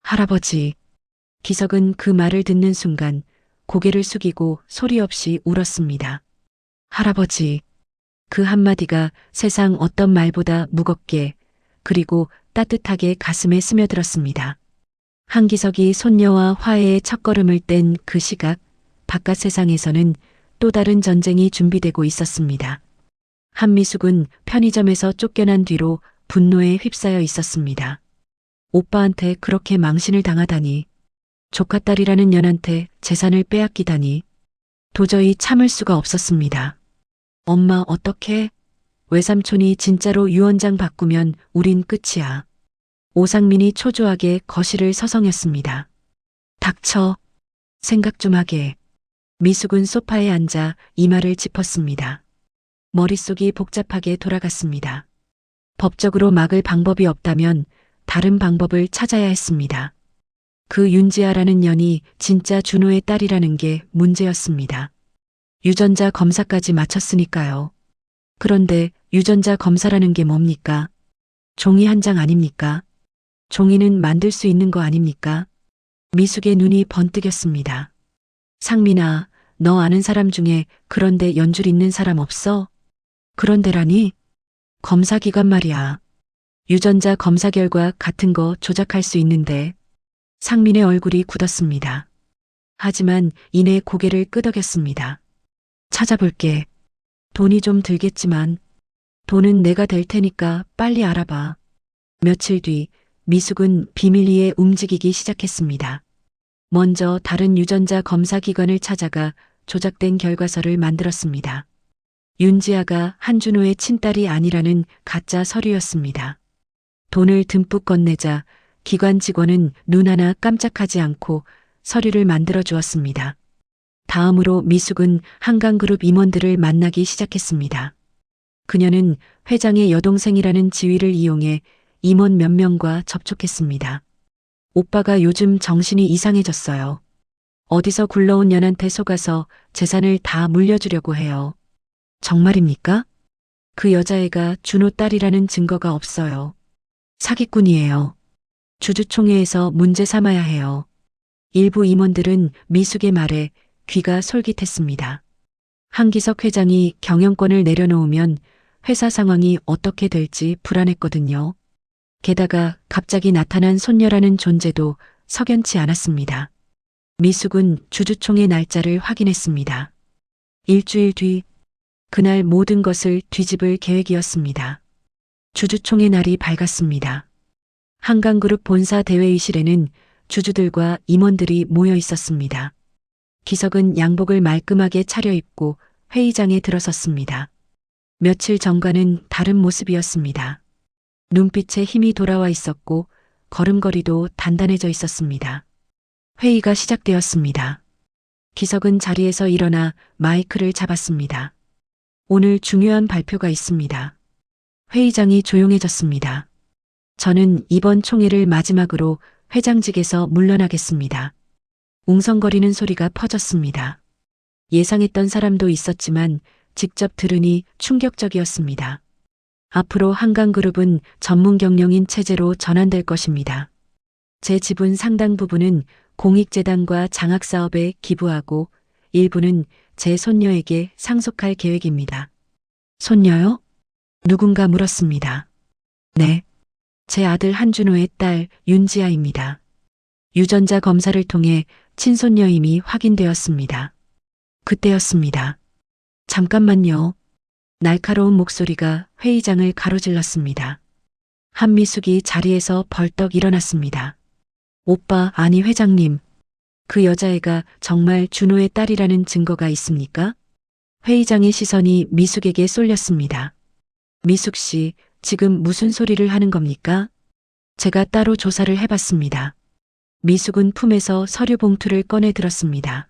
할아버지. 기석은 그 말을 듣는 순간 고개를 숙이고 소리 없이 울었습니다. 할아버지. 그 한마디가 세상 어떤 말보다 무겁게 그리고 따뜻하게 가슴에 스며들었습니다. 한기석이 손녀와 화해의 첫걸음을 뗀 그 시각, 바깥 세상에서는 또 다른 전쟁이 준비되고 있었습니다. 한미숙은 편의점에서 쫓겨난 뒤로 분노에 휩싸여 있었습니다. 오빠한테 그렇게 망신을 당하다니, 조카딸이라는 년한테 재산을 빼앗기다니, 도저히 참을 수가 없었습니다. 엄마 어떡해? 외삼촌이 진짜로 유언장 바꾸면 우린 끝이야. 오상민이 초조하게 거실을 서성였습니다. 닥쳐. 생각 좀 하게. 미숙은 소파에 앉아 이마를 짚었습니다. 머릿속이 복잡하게 돌아갔습니다. 법적으로 막을 방법이 없다면 다른 방법을 찾아야 했습니다. 그 윤지아라는 년이 진짜 준호의 딸이라는 게 문제였습니다. 유전자 검사까지 마쳤으니까요. 그런데 유전자 검사라는 게 뭡니까? 종이 한 장 아닙니까? 종이는 만들 수 있는 거 아닙니까? 미숙의 눈이 번뜩였습니다. 상민아, 너 아는 사람 중에 그런데 연줄 있는 사람 없어? 그런데라니? 검사기관 말이야. 유전자 검사 결과 같은 거 조작할 수 있는데. 상민의 얼굴이 굳었습니다. 하지만 이내 고개를 끄덕였습니다. 찾아볼게. 돈이 좀 들겠지만 돈은 내가 댈 테니까 빨리 알아봐. 며칠 뒤 미숙은 비밀리에 움직이기 시작했습니다. 먼저 다른 유전자 검사 기관을 찾아가 조작된 결과서를 만들었습니다. 윤지아가 한준호의 친딸이 아니라는 가짜 서류였습니다. 돈을 듬뿍 건네자 기관 직원은 눈 하나 깜짝하지 않고 서류를 만들어 주었습니다. 다음으로 미숙은 한강그룹 임원들을 만나기 시작했습니다. 그녀는 회장의 여동생이라는 지위를 이용해 임원 몇 명과 접촉했습니다. 오빠가 요즘 정신이 이상해졌어요. 어디서 굴러온 년한테 속아서 재산을 다 물려주려고 해요. 정말입니까? 그 여자애가 준호 딸이라는 증거가 없어요. 사기꾼이에요. 주주총회에서 문제 삼아야 해요. 일부 임원들은 미숙의 말에 귀가 솔깃했습니다. 한기석 회장이 경영권을 내려놓으면 회사 상황이 어떻게 될지 불안했거든요. 게다가 갑자기 나타난 손녀라는 존재도 석연치 않았습니다. 미숙은 주주총회 날짜를 확인했습니다. 일주일 뒤, 그날 모든 것을 뒤집을 계획이었습니다. 주주총회 날이 밝았습니다. 한강그룹 본사 대회의실에는 주주들과 임원들이 모여 있었습니다. 기석은 양복을 말끔하게 차려입고 회의장에 들어섰습니다. 며칠 전과는 다른 모습이었습니다. 눈빛에 힘이 돌아와 있었고 걸음걸이도 단단해져 있었습니다. 회의가 시작되었습니다. 기석은 자리에서 일어나 마이크를 잡았습니다. 오늘 중요한 발표가 있습니다. 회의장이 조용해졌습니다. 저는 이번 총회를 마지막으로 회장직에서 물러나겠습니다. 웅성거리는 소리가 퍼졌습니다. 예상했던 사람도 있었지만 직접 들으니 충격적이었습니다. 앞으로 한강그룹은 전문 경영인 체제로 전환될 것입니다. 제 지분 상당 부분은 공익재단과 장학사업에 기부하고 일부는 제 손녀에게 상속할 계획입니다. 손녀요? 누군가 물었습니다. 네. 제 아들 한준호의 딸 윤지아입니다. 유전자 검사를 통해 친손녀임이 확인되었습니다. 그때였습니다. 잠깐만요. 날카로운 목소리가 회의장을 가로질렀습니다. 한미숙이 자리에서 벌떡 일어났습니다. 오빠, 아니 회장님. 그 여자애가 정말 준호의 딸이라는 증거가 있습니까? 회의장의 시선이 미숙에게 쏠렸습니다. 미숙 씨, 지금 무슨 소리를 하는 겁니까? 제가 따로 조사를 해봤습니다. 미숙은 품에서 서류 봉투를 꺼내 들었습니다.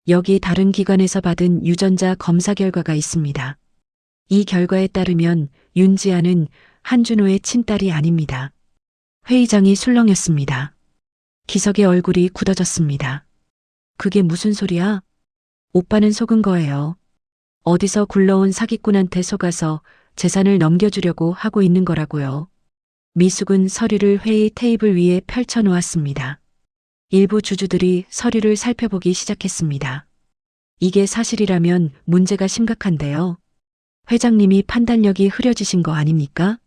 여기 다른 기관에서 받은 유전자 검사 결과가 있습니다. 이 결과에 따르면 윤지아는 한준호의 친딸이 아닙니다. 회의장이 술렁였습니다. 기석의 얼굴이 굳어졌습니다. 그게 무슨 소리야? 오빠는 속은 거예요. 어디서 굴러온 사기꾼한테 속아서 재산을 넘겨주려고 하고 있는 거라고요. 미숙은 서류를 회의 테이블 위에 펼쳐 놓았습니다. 일부 주주들이 서류를 살펴보기 시작했습니다. 이게 사실이라면 문제가 심각한데요. 회장님이 판단력이 흐려지신 거 아닙니까?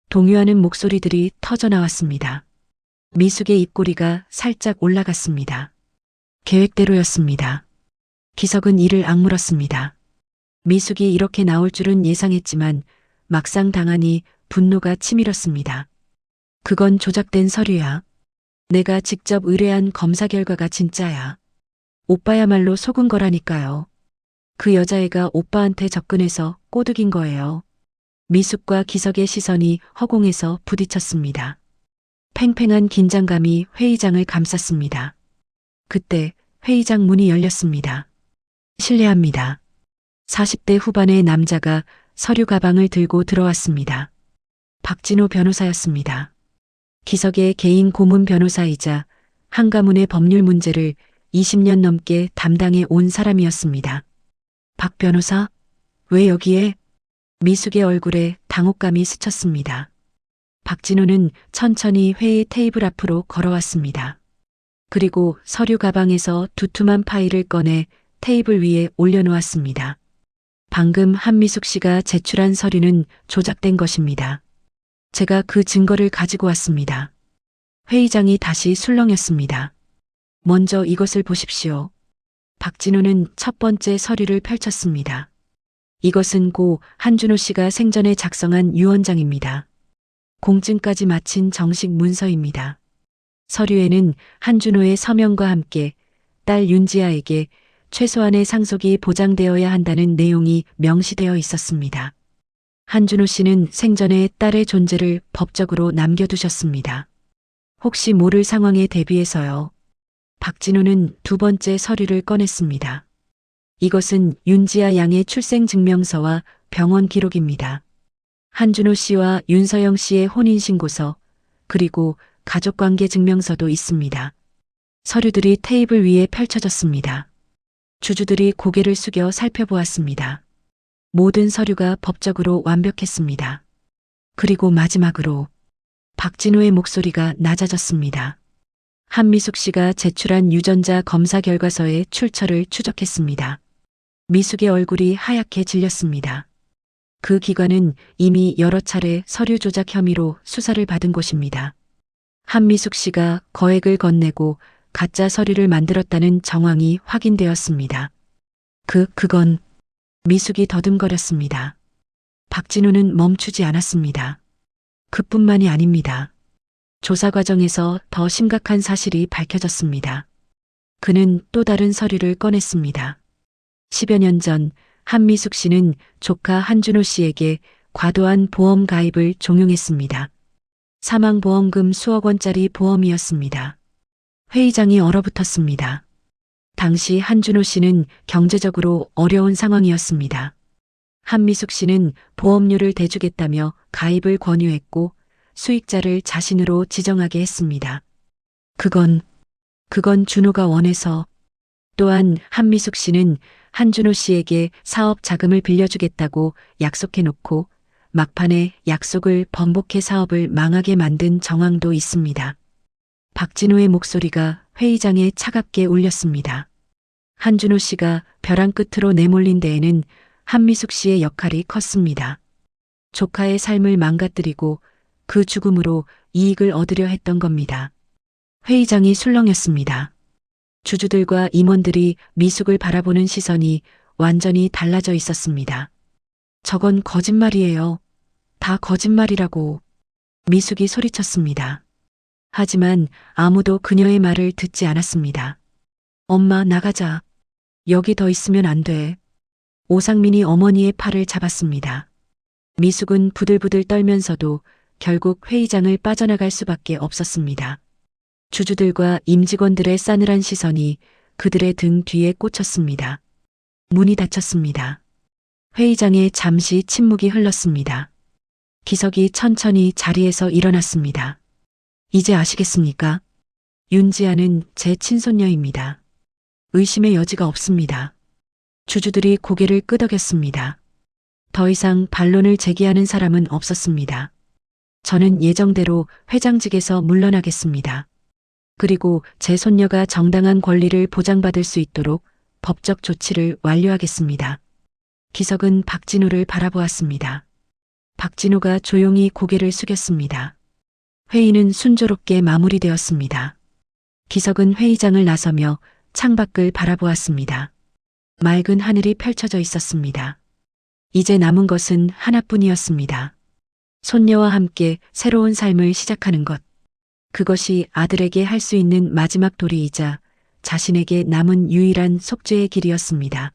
동요하는 목소리들이 터져 나왔습니다. 미숙의 입꼬리가 살짝 올라갔습니다. 계획대로였습니다. 기석은 이를 악물었습니다. 미숙이 이렇게 나올 줄은 예상했지만 막상 당하니 분노가 치밀었습니다. 그건 조작된 서류야. 내가 직접 의뢰한 검사 결과가 진짜야. 오빠야말로 속은 거라니까요. 그 여자애가 오빠한테 접근해서 꼬드긴 거예요. 미숙과 기석의 시선이 허공에서 부딪혔습니다. 팽팽한 긴장감이 회의장을 감쌌습니다. 그때 회의장 문이 열렸습니다. 실례합니다. 40대 후반의 남자가 서류 가방을 들고 들어왔습니다. 박진호 변호사였습니다. 기석의 개인 고문 변호사이자 한가문의 법률 문제를 20년 넘게 담당해 온 사람이었습니다. 박 변호사, 왜 여기에? 미숙의 얼굴에 당혹감이 스쳤습니다. 박진호는 천천히 회의 테이블 앞으로 걸어왔습니다. 그리고 서류 가방에서 두툼한 파일을 꺼내 테이블 위에 올려놓았습니다. 방금 한미숙 씨가 제출한 서류는 조작된 것입니다. 제가 그 증거를 가지고 왔습니다. 회의장이 다시 술렁였습니다. 먼저 이것을 보십시오. 박진호는 첫 번째 서류를 펼쳤습니다. 이것은 고 한준호 씨가 생전에 작성한 유언장입니다. 공증까지 마친 정식 문서입니다. 서류에는 한준호의 서명과 함께 딸 윤지아에게 최소한의 상속이 보장되어야 한다는 내용이 명시되어 있었습니다. 한준호 씨는 생전에 딸의 존재를 법적으로 남겨두셨습니다. 혹시 모를 상황에 대비해서요. 박진호는 두 번째 서류를 꺼냈습니다. 이것은 윤지아 양의 출생증명서와 병원 기록입니다. 한준호 씨와 윤서영 씨의 혼인신고서, 그리고 가족관계 증명서도 있습니다. 서류들이 테이블 위에 펼쳐졌습니다. 주주들이 고개를 숙여 살펴보았습니다. 모든 서류가 법적으로 완벽했습니다. 그리고 마지막으로 박진호의 목소리가 낮아졌습니다. 한미숙 씨가 제출한 유전자 검사 결과서의 출처를 추적했습니다. 미숙의 얼굴이 하얗게 질렸습니다. 그 기관은 이미 여러 차례 서류 조작 혐의로 수사를 받은 곳입니다. 한미숙 씨가 거액을 건네고 가짜 서류를 만들었다는 정황이 확인되었습니다. 그건 미숙이 더듬거렸습니다. 박진우는 멈추지 않았습니다. 그뿐만이 아닙니다. 조사 과정에서 더 심각한 사실이 밝혀졌습니다. 그는 또 다른 서류를 꺼냈습니다. 10여 년 전 한미숙 씨는 조카 한준호 씨에게 과도한 보험 가입을 종용했습니다. 사망보험금 수억 원짜리 보험이었습니다. 회의장이 얼어붙었습니다. 당시 한준호 씨는 경제적으로 어려운 상황이었습니다. 한미숙 씨는 보험료를 대주겠다며 가입을 권유했고 수익자를 자신으로 지정하게 했습니다. 그건 준호가 원해서. 또한 한미숙 씨는 한준호 씨에게 사업 자금을 빌려주겠다고 약속해놓고 막판에 약속을 번복해 사업을 망하게 만든 정황도 있습니다. 박진호의 목소리가 회의장에 차갑게 울렸습니다. 한준호 씨가 벼랑 끝으로 내몰린 데에는 한미숙 씨의 역할이 컸습니다. 조카의 삶을 망가뜨리고 그 죽음으로 이익을 얻으려 했던 겁니다. 회의장이 술렁였습니다. 주주들과 임원들이 미숙을 바라보는 시선이 완전히 달라져 있었습니다. 저건 거짓말이에요. 다 거짓말이라고. 미숙이 소리쳤습니다. 하지만 아무도 그녀의 말을 듣지 않았습니다. 엄마, 나가자. 여기 더 있으면 안 돼. 오상민이 어머니의 팔을 잡았습니다. 미숙은 부들부들 떨면서도 결국 회의장을 빠져나갈 수밖에 없었습니다. 주주들과 임직원들의 싸늘한 시선이 그들의 등 뒤에 꽂혔습니다. 문이 닫혔습니다. 회의장에 잠시 침묵이 흘렀습니다. 기석이 천천히 자리에서 일어났습니다. 이제 아시겠습니까? 윤지아는 제 친손녀입니다. 의심의 여지가 없습니다. 주주들이 고개를 끄덕였습니다. 더 이상 반론을 제기하는 사람은 없었습니다. 저는 예정대로 회장직에서 물러나겠습니다. 그리고 제 손녀가 정당한 권리를 보장받을 수 있도록 법적 조치를 완료하겠습니다. 기석은 박진호를 바라보았습니다. 박진호가 조용히 고개를 숙였습니다. 회의는 순조롭게 마무리되었습니다. 기석은 회의장을 나서며 창밖을 바라보았습니다. 맑은 하늘이 펼쳐져 있었습니다. 이제 남은 것은 하나뿐이었습니다. 손녀와 함께 새로운 삶을 시작하는 것. 그것이 아들에게 할 수 있는 마지막 도리이자 자신에게 남은 유일한 속죄의 길이었습니다.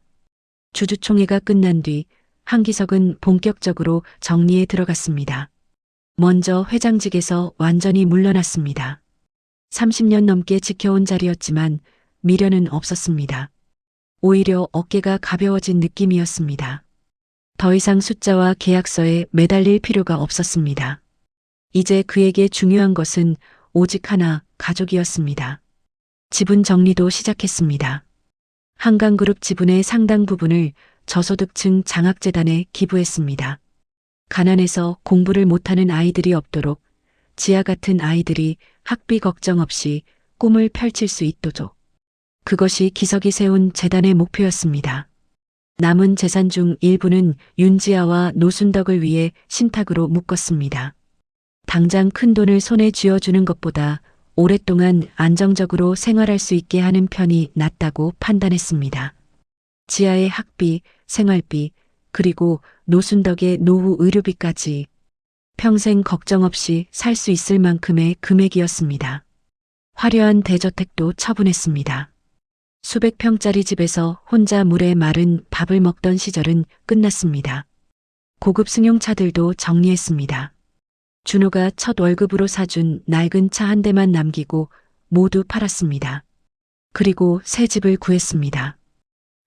주주총회가 끝난 뒤 한기석은 본격적으로 정리에 들어갔습니다. 먼저 회장직에서 완전히 물러났습니다. 30년 넘게 지켜온 자리였지만 미련은 없었습니다. 오히려 어깨가 가벼워진 느낌이었습니다. 더 이상 숫자와 계약서에 매달릴 필요가 없었습니다. 이제 그에게 중요한 것은 오직 하나, 가족이었습니다. 지분 정리도 시작했습니다. 한강그룹 지분의 상당 부분을 저소득층 장학재단에 기부했습니다. 가난해서 공부를 못하는 아이들이 없도록 지아 같은 아이들이 학비 걱정 없이 꿈을 펼칠 수 있도록. 그것이 기석이 세운 재단의 목표였습니다. 남은 재산 중 일부는 윤지아와 노순덕을 위해 신탁으로 묶었습니다. 당장 큰 돈을 손에 쥐어주는 것보다 오랫동안 안정적으로 생활할 수 있게 하는 편이 낫다고 판단했습니다. 지아의 학비, 생활비, 그리고 노순덕의 노후 의료비까지 평생 걱정 없이 살 수 있을 만큼의 금액이었습니다. 화려한 대저택도 처분했습니다. 수백 평짜리 집에서 혼자 물에 마른 밥을 먹던 시절은 끝났습니다. 고급 승용차들도 정리했습니다. 준호가 첫 월급으로 사준 낡은 차 한 대만 남기고 모두 팔았습니다. 그리고 새 집을 구했습니다.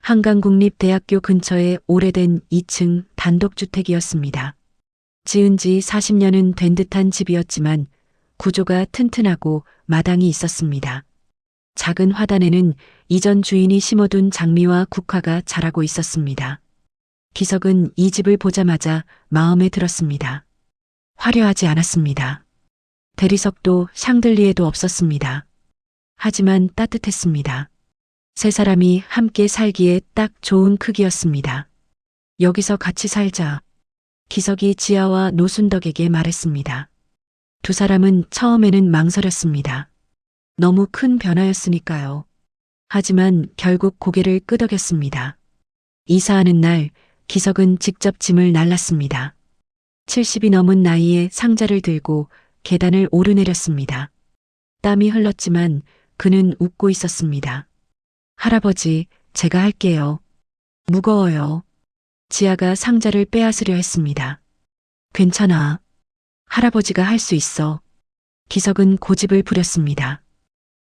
한강국립대학교 근처의 오래된 2층 단독주택이었습니다. 지은 지 40년은 된 듯한 집이었지만 구조가 튼튼하고 마당이 있었습니다. 작은 화단에는 이전 주인이 심어둔 장미와 국화가 자라고 있었습니다. 기석은 이 집을 보자마자 마음에 들었습니다. 화려하지 않았습니다. 대리석도 샹들리에도 없었습니다. 하지만 따뜻했습니다. 세 사람이 함께 살기에 딱 좋은 크기였습니다. 여기서 같이 살자. 기석이 지아와 노순덕에게 말했습니다. 두 사람은 처음에는 망설였습니다. 너무 큰 변화였으니까요. 하지만 결국 고개를 끄덕였습니다. 이사하는 날 기석은 직접 짐을 날랐습니다. 70이 넘은 나이에 상자를 들고 계단을 오르내렸습니다. 땀이 흘렀지만 그는 웃고 있었습니다. 할아버지, 제가 할게요. 무거워요. 지아가 상자를 빼앗으려 했습니다. 괜찮아. 할아버지가 할 수 있어. 기석은 고집을 부렸습니다.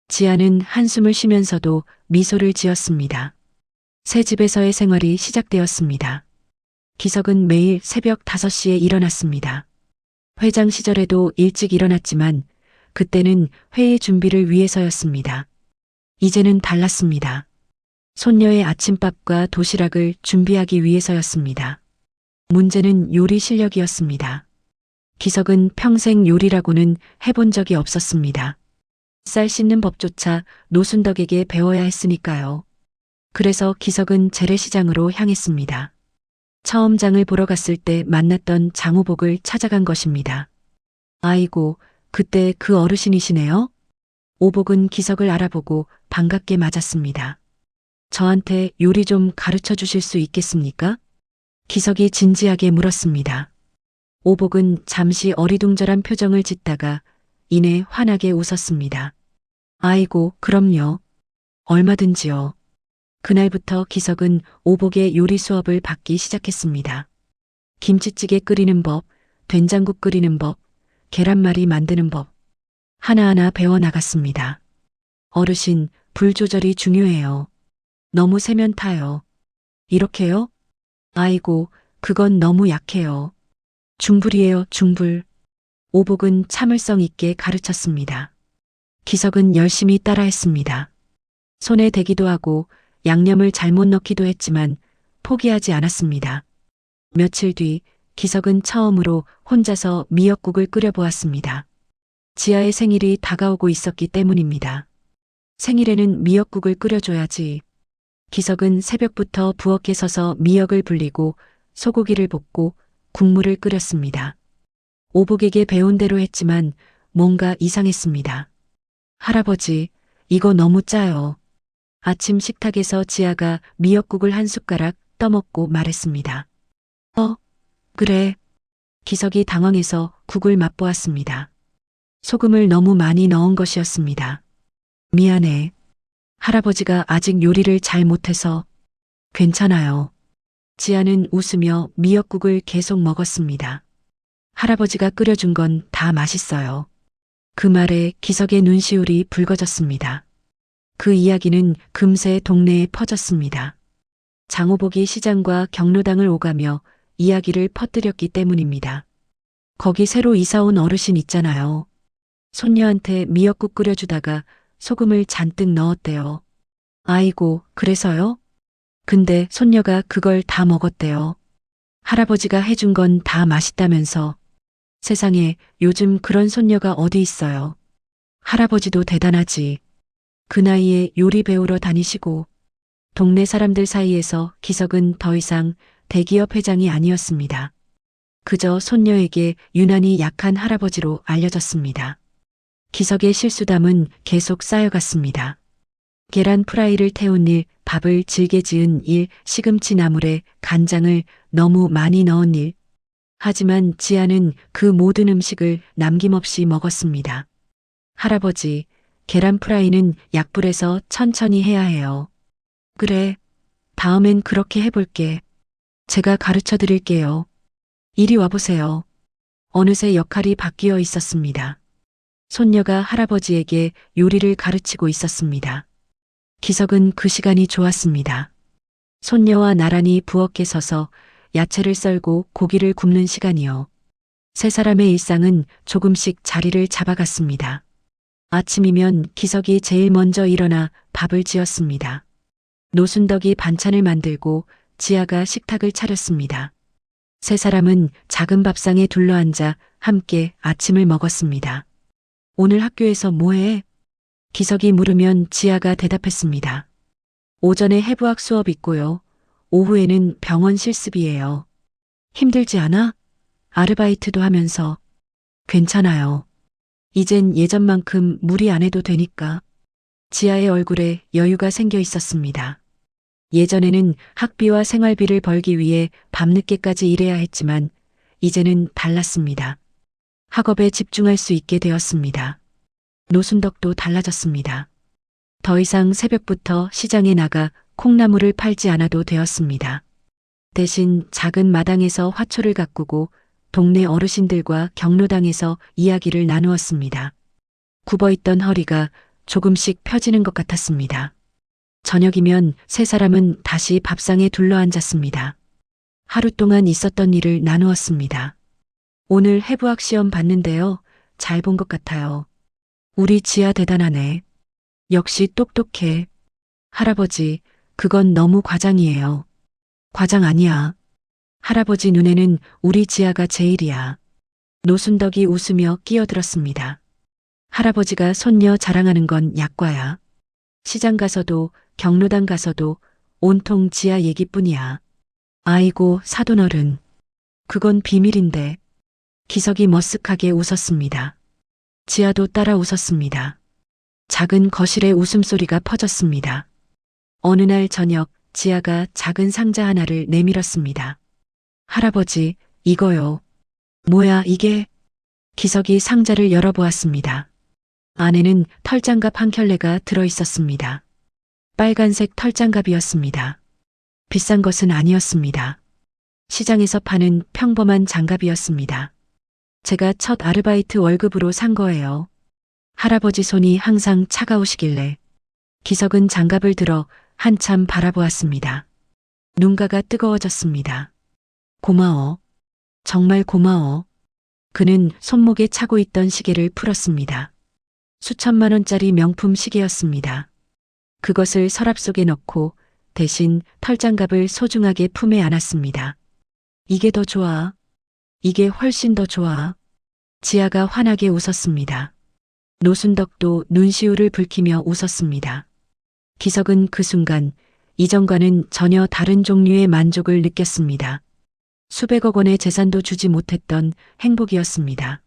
지아는 한숨을 쉬면서도 미소를 지었습니다. 새 집에서의 생활이 시작되었습니다. 기석은 매일 새벽 5시에 일어났습니다. 회장 시절에도 일찍 일어났지만 그때는 회의 준비를 위해서였습니다. 이제는 달랐습니다. 손녀의 아침밥과 도시락을 준비하기 위해서였습니다. 문제는 요리 실력이었습니다. 기석은 평생 요리라고는 해본 적이 없었습니다. 쌀 씻는 법조차 노순덕에게 배워야 했으니까요. 그래서 기석은 재래시장으로 향했습니다. 처음 장을 보러 갔을 때 만났던 장우복을 찾아간 것입니다. 아이고, 그때 그 어르신이시네요? 오복은 기석을 알아보고 반갑게 맞았습니다. 저한테 요리 좀 가르쳐 주실 수 있겠습니까? 기석이 진지하게 물었습니다. 오복은 잠시 어리둥절한 표정을 짓다가 이내 환하게 웃었습니다. 아이고, 그럼요. 얼마든지요. 그날부터 기석은 오복의 요리 수업을 받기 시작했습니다. 김치찌개 끓이는 법, 된장국 끓이는 법, 계란말이 만드는 법. 하나하나 배워나갔습니다. 어르신, 불 조절이 중요해요. 너무 세면 타요. 이렇게요? 아이고, 그건 너무 약해요. 중불이에요, 중불. 오복은 참을성 있게 가르쳤습니다. 기석은 열심히 따라했습니다. 손에 대기도 하고 양념을 잘못 넣기도 했지만 포기하지 않았습니다. 며칠 뒤 기석은 처음으로 혼자서 미역국을 끓여보았습니다. 지아의 생일이 다가오고 있었기 때문입니다. 생일에는 미역국을 끓여줘야지. 기석은 새벽부터 부엌에 서서 미역을 불리고 소고기를 볶고 국물을 끓였습니다. 오복에게 배운 대로 했지만 뭔가 이상했습니다. 할아버지, 이거 너무 짜요. 아침 식탁에서 지아가 미역국을 한 숟가락 떠먹고 말했습니다. 그래. 기석이 당황해서 국을 맛보았습니다. 소금을 너무 많이 넣은 것이었습니다. 미안해. 할아버지가 아직 요리를 잘 못해서. 괜찮아요. 지아는 웃으며 미역국을 계속 먹었습니다. 할아버지가 끓여준 건 다 맛있어요. 그 말에 기석의 눈시울이 붉어졌습니다. 그 이야기는 금세 동네에 퍼졌습니다. 장호복이 시장과 경로당을 오가며 이야기를 퍼뜨렸기 때문입니다. 거기 새로 이사 온 어르신 있잖아요. 손녀한테 미역국 끓여주다가 소금을 잔뜩 넣었대요. 아이고, 그래서요? 근데 손녀가 그걸 다 먹었대요. 할아버지가 해준 건 다 맛있다면서. 세상에 요즘 그런 손녀가 어디 있어요. 할아버지도 대단하지. 그 나이에 요리 배우러 다니시고. 동네 사람들 사이에서 기석은 더 이상 대기업 회장이 아니었습니다. 그저 손녀에게 유난히 약한 할아버지로 알려졌습니다. 기석의 실수담은 계속 쌓여갔습니다. 계란 프라이를 태운 일, 밥을 질게 지은 일, 시금치 나물에 간장을 너무 많이 넣은 일. 하지만 지아는 그 모든 음식을 남김없이 먹었습니다. 할아버지, 계란 프라이는 약불에서 천천히 해야 해요. 그래, 다음엔 그렇게 해볼게. 제가 가르쳐 드릴게요. 이리 와보세요. 어느새 역할이 바뀌어 있었습니다. 손녀가 할아버지에게 요리를 가르치고 있었습니다. 기석은 그 시간이 좋았습니다. 손녀와 나란히 부엌에 서서 야채를 썰고 고기를 굽는 시간이요. 세 사람의 일상은 조금씩 자리를 잡아갔습니다. 아침이면 기석이 제일 먼저 일어나 밥을 지었습니다. 노순덕이 반찬을 만들고 지아가 식탁을 차렸습니다. 세 사람은 작은 밥상에 둘러앉아 함께 아침을 먹었습니다. 오늘 학교에서 뭐해? 기석이 물으면 지아가 대답했습니다. 오전에 해부학 수업 있고요. 오후에는 병원 실습이에요. 힘들지 않아? 아르바이트도 하면서. 괜찮아요. 이젠 예전만큼 무리 안 해도 되니까. 지아의 얼굴에 여유가 생겨 있었습니다. 예전에는 학비와 생활비를 벌기 위해 밤늦게까지 일해야 했지만 이제는 달랐습니다. 학업에 집중할 수 있게 되었습니다. 노순덕도 달라졌습니다. 더 이상 새벽부터 시장에 나가 콩나물을 팔지 않아도 되었습니다. 대신 작은 마당에서 화초를 가꾸고 동네 어르신들과 경로당에서 이야기를 나누었습니다. 굽어있던 허리가 조금씩 펴지는 것 같았습니다. 저녁이면 세 사람은 다시 밥상에 둘러앉았습니다. 하루 동안 있었던 일을 나누었습니다. 오늘 해부학 시험 봤는데요. 잘 본 것 같아요. 우리 지아 대단하네. 역시 똑똑해. 할아버지, 그건 너무 과장이에요. 과장 아니야. 할아버지 눈에는 우리 지아가 제일이야. 노순덕이 웃으며 끼어들었습니다. 할아버지가 손녀 자랑하는 건 약과야. 시장 가서도 경로당 가서도 온통 지아 얘기뿐이야. 아이고 사돈어른. 그건 비밀인데. 기석이 머쓱하게 웃었습니다. 지아도 따라 웃었습니다. 작은 거실에 웃음소리가 퍼졌습니다. 어느 날 저녁 지아가 작은 상자 하나를 내밀었습니다. 할아버지, 이거요. 뭐야 이게? 기석이 상자를 열어보았습니다. 안에는 털장갑 한 켤레가 들어있었습니다. 빨간색 털장갑이었습니다. 비싼 것은 아니었습니다. 시장에서 파는 평범한 장갑이었습니다. 제가 첫 아르바이트 월급으로 산 거예요. 할아버지 손이 항상 차가우시길래 기석은 장갑을 들어 한참 바라보았습니다. 눈가가 뜨거워졌습니다. 고마워. 정말 고마워. 그는 손목에 차고 있던 시계를 풀었습니다. 수천만 원짜리 명품 시계였습니다. 그것을 서랍 속에 넣고 대신 털장갑을 소중하게 품에 안았습니다. 이게 더 좋아. 이게 훨씬 더 좋아. 지아가 환하게 웃었습니다. 노순덕도 눈시울을 붉히며 웃었습니다. 기석은 그 순간 이전과는 전혀 다른 종류의 만족을 느꼈습니다. 수백억 원의 재산도 주지 못했던 행복이었습니다.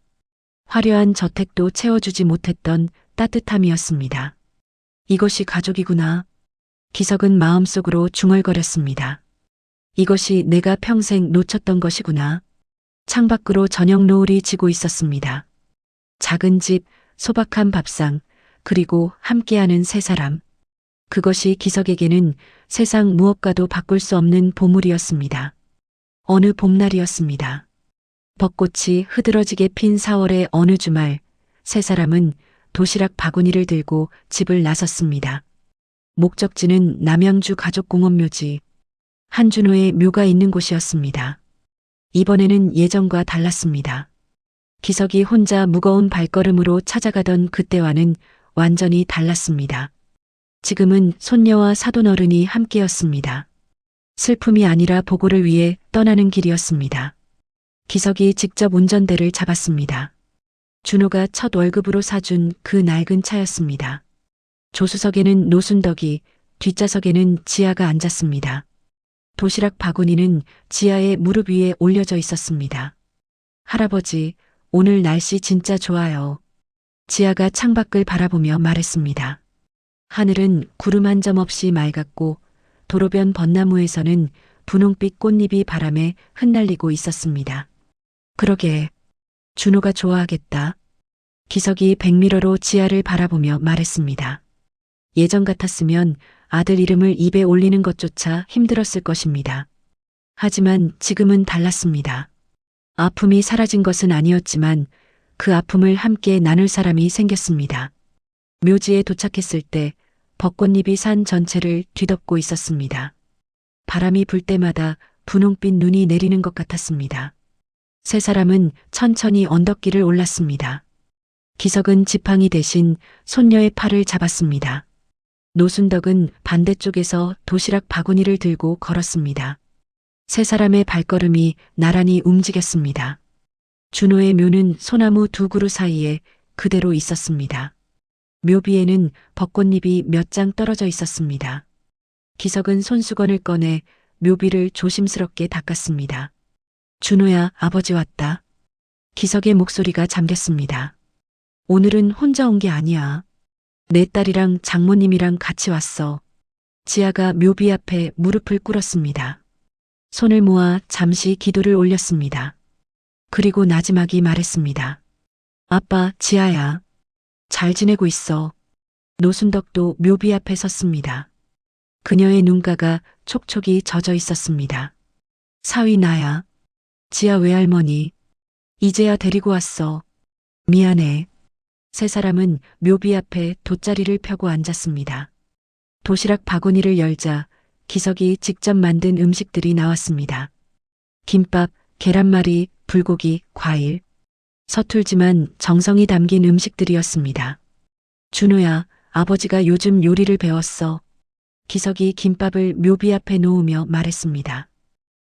화려한 저택도 채워주지 못했던 따뜻함이었습니다. 이것이 가족이구나. 기석은 마음속으로 중얼거렸습니다. 이것이 내가 평생 놓쳤던 것이구나. 창밖으로 저녁 노을이 지고 있었습니다. 작은 집, 소박한 밥상, 그리고 함께하는 세 사람. 그것이 기석에게는 세상 무엇과도 바꿀 수 없는 보물이었습니다. 어느 봄날이었습니다. 벚꽃이 흐드러지게 핀 4월의 어느 주말, 세 사람은 도시락 바구니를 들고 집을 나섰습니다. 목적지는 남양주 가족공원묘지. 한준호의 묘가 있는 곳이었습니다. 이번에는 예전과 달랐습니다. 기석이 혼자 무거운 발걸음으로 찾아가던 그때와는 완전히 달랐습니다. 지금은 손녀와 사돈어른이 함께였습니다. 슬픔이 아니라 보고를 위해 떠나는 길이었습니다. 기석이 직접 운전대를 잡았습니다. 준호가 첫 월급으로 사준 그 낡은 차였습니다. 조수석에는 노순덕이, 뒷좌석에는 지아가 앉았습니다. 도시락 바구니는 지아의 무릎 위에 올려져 있었습니다. 할아버지, 오늘 날씨 진짜 좋아요. 지아가 창밖을 바라보며 말했습니다. 하늘은 구름 한 점 없이 맑았고 도로변 벚나무에서는 분홍빛 꽃잎이 바람에 흩날리고 있었습니다. 그러게, 준호가 좋아하겠다. 기석이 백미러로 지아를 바라보며 말했습니다. 예전 같았으면 아들 이름을 입에 올리는 것조차 힘들었을 것입니다. 하지만 지금은 달랐습니다. 아픔이 사라진 것은 아니었지만 그 아픔을 함께 나눌 사람이 생겼습니다. 묘지에 도착했을 때 벚꽃잎이 산 전체를 뒤덮고 있었습니다. 바람이 불 때마다 분홍빛 눈이 내리는 것 같았습니다. 세 사람은 천천히 언덕길을 올랐습니다. 기석은 지팡이 대신 손녀의 팔을 잡았습니다. 노순덕은 반대쪽에서 도시락 바구니를 들고 걸었습니다. 세 사람의 발걸음이 나란히 움직였습니다. 준호의 묘는 소나무 두 그루 사이에 그대로 있었습니다. 묘비에는 벚꽃잎이 몇 장 떨어져 있었습니다. 기석은 손수건을 꺼내 묘비를 조심스럽게 닦았습니다. 준호야, 아버지 왔다. 기석의 목소리가 잠겼습니다. 오늘은 혼자 온 게 아니야. 내 딸이랑 장모님이랑 같이 왔어. 지아가 묘비 앞에 무릎을 꿇었습니다. 손을 모아 잠시 기도를 올렸습니다. 그리고 나지막이 말했습니다. 아빠, 지아야. 잘 지내고 있어. 노순덕도 묘비 앞에 섰습니다. 그녀의 눈가가 촉촉이 젖어 있었습니다. 사위 나야. 지아 외할머니. 이제야 데리고 왔어. 미안해. 세 사람은 묘비 앞에 돗자리를 펴고 앉았습니다. 도시락 바구니를 열자 기석이 직접 만든 음식들이 나왔습니다. 김밥, 계란말이, 불고기, 과일. 서툴지만 정성이 담긴 음식들이었습니다. 준호야, 아버지가 요즘 요리를 배웠어. 기석이 김밥을 묘비 앞에 놓으며 말했습니다.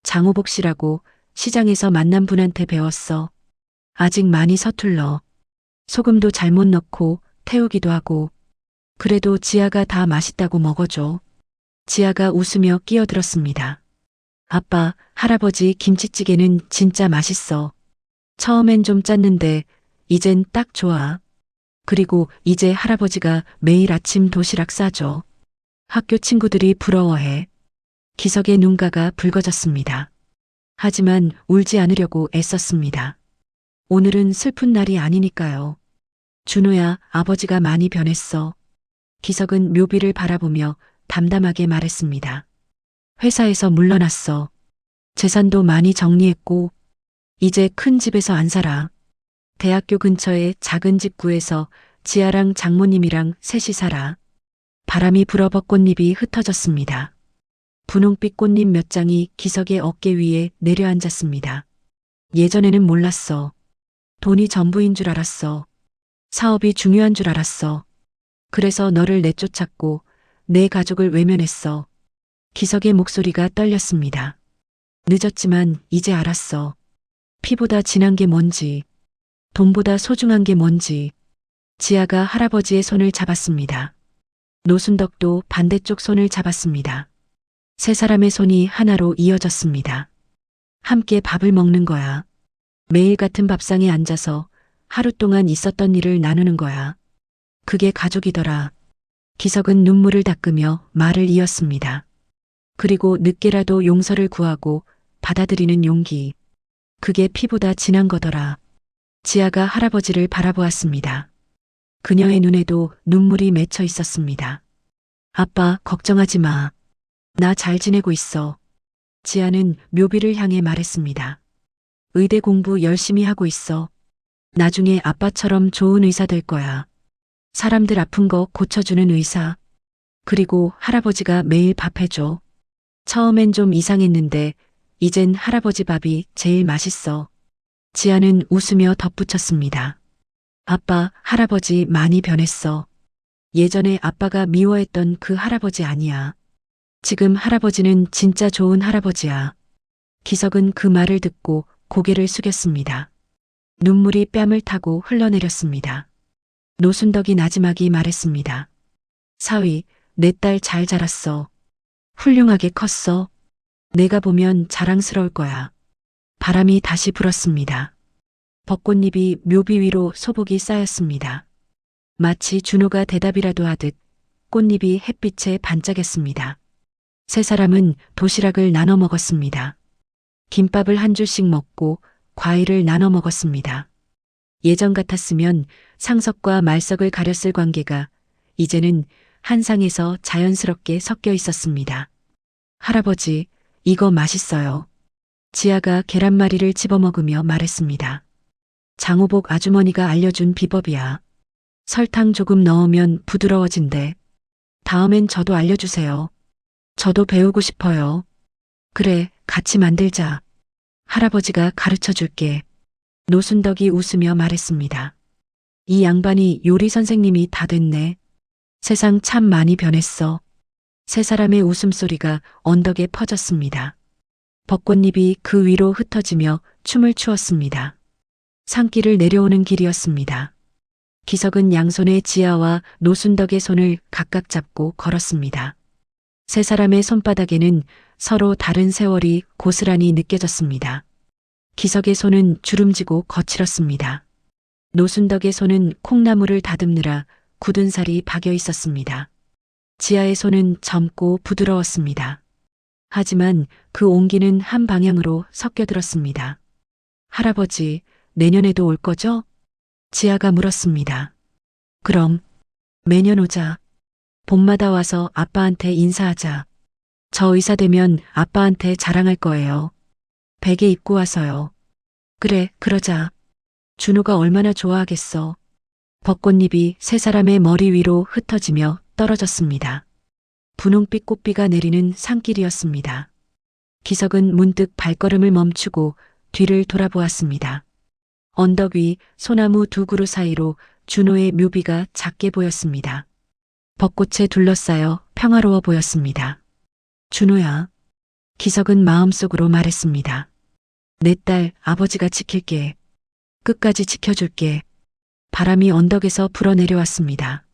장호복 씨라고 시장에서 만난 분한테 배웠어. 아직 많이 서툴러. 소금도 잘못 넣고 태우기도 하고. 그래도 지아가 다 맛있다고 먹어줘. 지아가 웃으며 끼어들었습니다. 아빠, 할아버지 김치찌개는 진짜 맛있어. 처음엔 좀 짰는데 이젠 딱 좋아. 그리고 이제 할아버지가 매일 아침 도시락 싸줘. 학교 친구들이 부러워해. 기석의 눈가가 붉어졌습니다. 하지만 울지 않으려고 애썼습니다. 오늘은 슬픈 날이 아니니까요. 준호야, 아버지가 많이 변했어. 기석은 묘비를 바라보며 담담하게 말했습니다. 회사에서 물러났어. 재산도 많이 정리했고, 이제 큰 집에서 안 살아. 대학교 근처에 작은 집 구해서 지아랑 장모님이랑 셋이 살아. 바람이 불어 벚꽃잎이 흩어졌습니다. 분홍빛 꽃잎 몇 장이 기석의 어깨 위에 내려앉았습니다. 예전에는 몰랐어. 돈이 전부인 줄 알았어. 사업이 중요한 줄 알았어. 그래서 너를 내쫓았고 내 가족을 외면했어. 기석의 목소리가 떨렸습니다. 늦었지만 이제 알았어. 피보다 진한 게 뭔지, 돈보다 소중한 게 뭔지. 지아가 할아버지의 손을 잡았습니다. 노순덕도 반대쪽 손을 잡았습니다. 세 사람의 손이 하나로 이어졌습니다. 함께 밥을 먹는 거야. 매일 같은 밥상에 앉아서 하루 동안 있었던 일을 나누는 거야. 그게 가족이더라. 기석은 눈물을 닦으며 말을 이었습니다. 그리고 늦게라도 용서를 구하고 받아들이는 용기. 그게 피보다 진한 거더라. 지아가 할아버지를 바라보았습니다. 그녀의 눈에도 눈물이 맺혀 있었습니다. 아빠, 걱정하지 마. 나 잘 지내고 있어. 지아는 묘비를 향해 말했습니다. 의대 공부 열심히 하고 있어. 나중에 아빠처럼 좋은 의사 될 거야. 사람들 아픈 거 고쳐주는 의사. 그리고 할아버지가 매일 밥 해줘. 처음엔 좀 이상했는데 이젠 할아버지 밥이 제일 맛있어. 지아는 웃으며 덧붙였습니다. 아빠, 할아버지 많이 변했어. 예전에 아빠가 미워했던 그 할아버지 아니야. 지금 할아버지는 진짜 좋은 할아버지야. 기석은 그 말을 듣고 고개를 숙였습니다. 눈물이 뺨을 타고 흘러내렸습니다. 노순덕이 나지막이 말했습니다. 사위, 내 딸 잘 자랐어. 훌륭하게 컸어. 내가 보면 자랑스러울 거야. 바람이 다시 불었습니다. 벚꽃잎이 묘비 위로 소복이 쌓였습니다. 마치 준호가 대답이라도 하듯 꽃잎이 햇빛에 반짝였습니다. 세 사람은 도시락을 나눠 먹었습니다. 김밥을 한 줄씩 먹고 과일을 나눠 먹었습니다. 예전 같았으면 상석과 말석을 가렸을 관계가 이제는 한 상에서 자연스럽게 섞여 있었습니다. 할아버지, 이거 맛있어요. 지아가 계란말이를 집어먹으며 말했습니다. 장호복 아주머니가 알려준 비법이야. 설탕 조금 넣으면 부드러워진대. 다음엔 저도 알려주세요. 저도 배우고 싶어요. 그래, 같이 만들자. 할아버지가 가르쳐 줄게. 노순덕이 웃으며 말했습니다. 이 양반이 요리 선생님이 다 됐네. 세상 참 많이 변했어. 세 사람의 웃음소리가 언덕에 퍼졌습니다. 벚꽃잎이 그 위로 흩어지며 춤을 추었습니다. 산길을 내려오는 길이었습니다. 기석은 양손에 지아와 노순덕의 손을 각각 잡고 걸었습니다. 세 사람의 손바닥에는 서로 다른 세월이 고스란히 느껴졌습니다. 기석의 손은 주름지고 거칠었습니다. 노순덕의 손은 콩나물을 다듬느라 굳은 살이 박여 있었습니다. 지아의 손은 젊고 부드러웠습니다. 하지만 그 온기는 한 방향으로 섞여들었습니다. 할아버지, 내년에도 올 거죠? 지아가 물었습니다. 그럼 매년 오자. 봄마다 와서 아빠한테 인사하자. 저 의사 되면 아빠한테 자랑할 거예요. 베개 입고 와서요. 그래, 그러자. 준호가 얼마나 좋아하겠어. 벚꽃잎이 세 사람의 머리 위로 흩어지며 떨어졌습니다. 분홍빛 꽃비가 내리는 산길이었습니다. 기석은 문득 발걸음을 멈추고 뒤를 돌아보았습니다. 언덕 위 소나무 두 그루 사이로 준호의 묘비가 작게 보였습니다. 벚꽃에 둘러싸여 평화로워 보였습니다. 준호야. 기석은 마음속으로 말했습니다. 내 딸 아버지가 지킬게. 끝까지 지켜줄게. 바람이 언덕에서 불어내려왔습니다.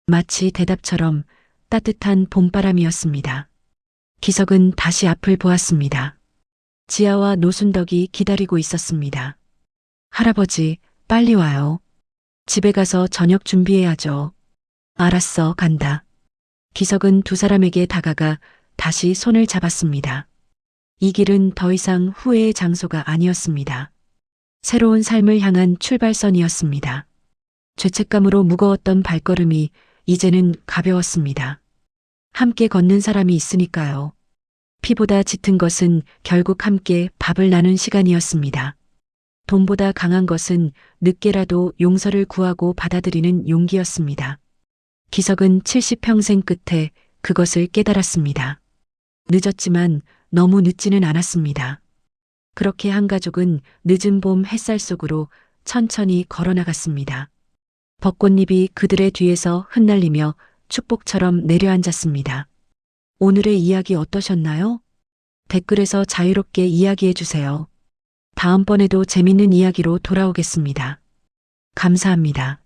마치 대답처럼 따뜻한 봄바람이었습니다. 기석은 다시 앞을 보았습니다. 지아와 노순덕이 기다리고 있었습니다. 할아버지, 빨리 와요. 집에 가서 저녁 준비해야죠. 알았어, 간다. 기석은 두 사람에게 다가가 다시 손을 잡았습니다. 이 길은 더 이상 후회의 장소가 아니었습니다. 새로운 삶을 향한 출발선이었습니다. 죄책감으로 무거웠던 발걸음이 이제는 가벼웠습니다. 함께 걷는 사람이 있으니까요. 피보다 짙은 것은 결국 함께 밥을 나눈 시간이었습니다. 돈보다 강한 것은 늦게라도 용서를 구하고 받아들이는 용기였습니다. 기석은 70평생 끝에 그것을 깨달았습니다. 늦었지만 너무 늦지는 않았습니다. 그렇게 한 가족은 늦은 봄 햇살 속으로 천천히 걸어나갔습니다. 벚꽃잎이 그들의 뒤에서 흩날리며 축복처럼 내려앉았습니다. 오늘의 이야기 어떠셨나요? 댓글에서 자유롭게 이야기해 주세요. 다음번에도 재밌는 이야기로 돌아오겠습니다. 감사합니다.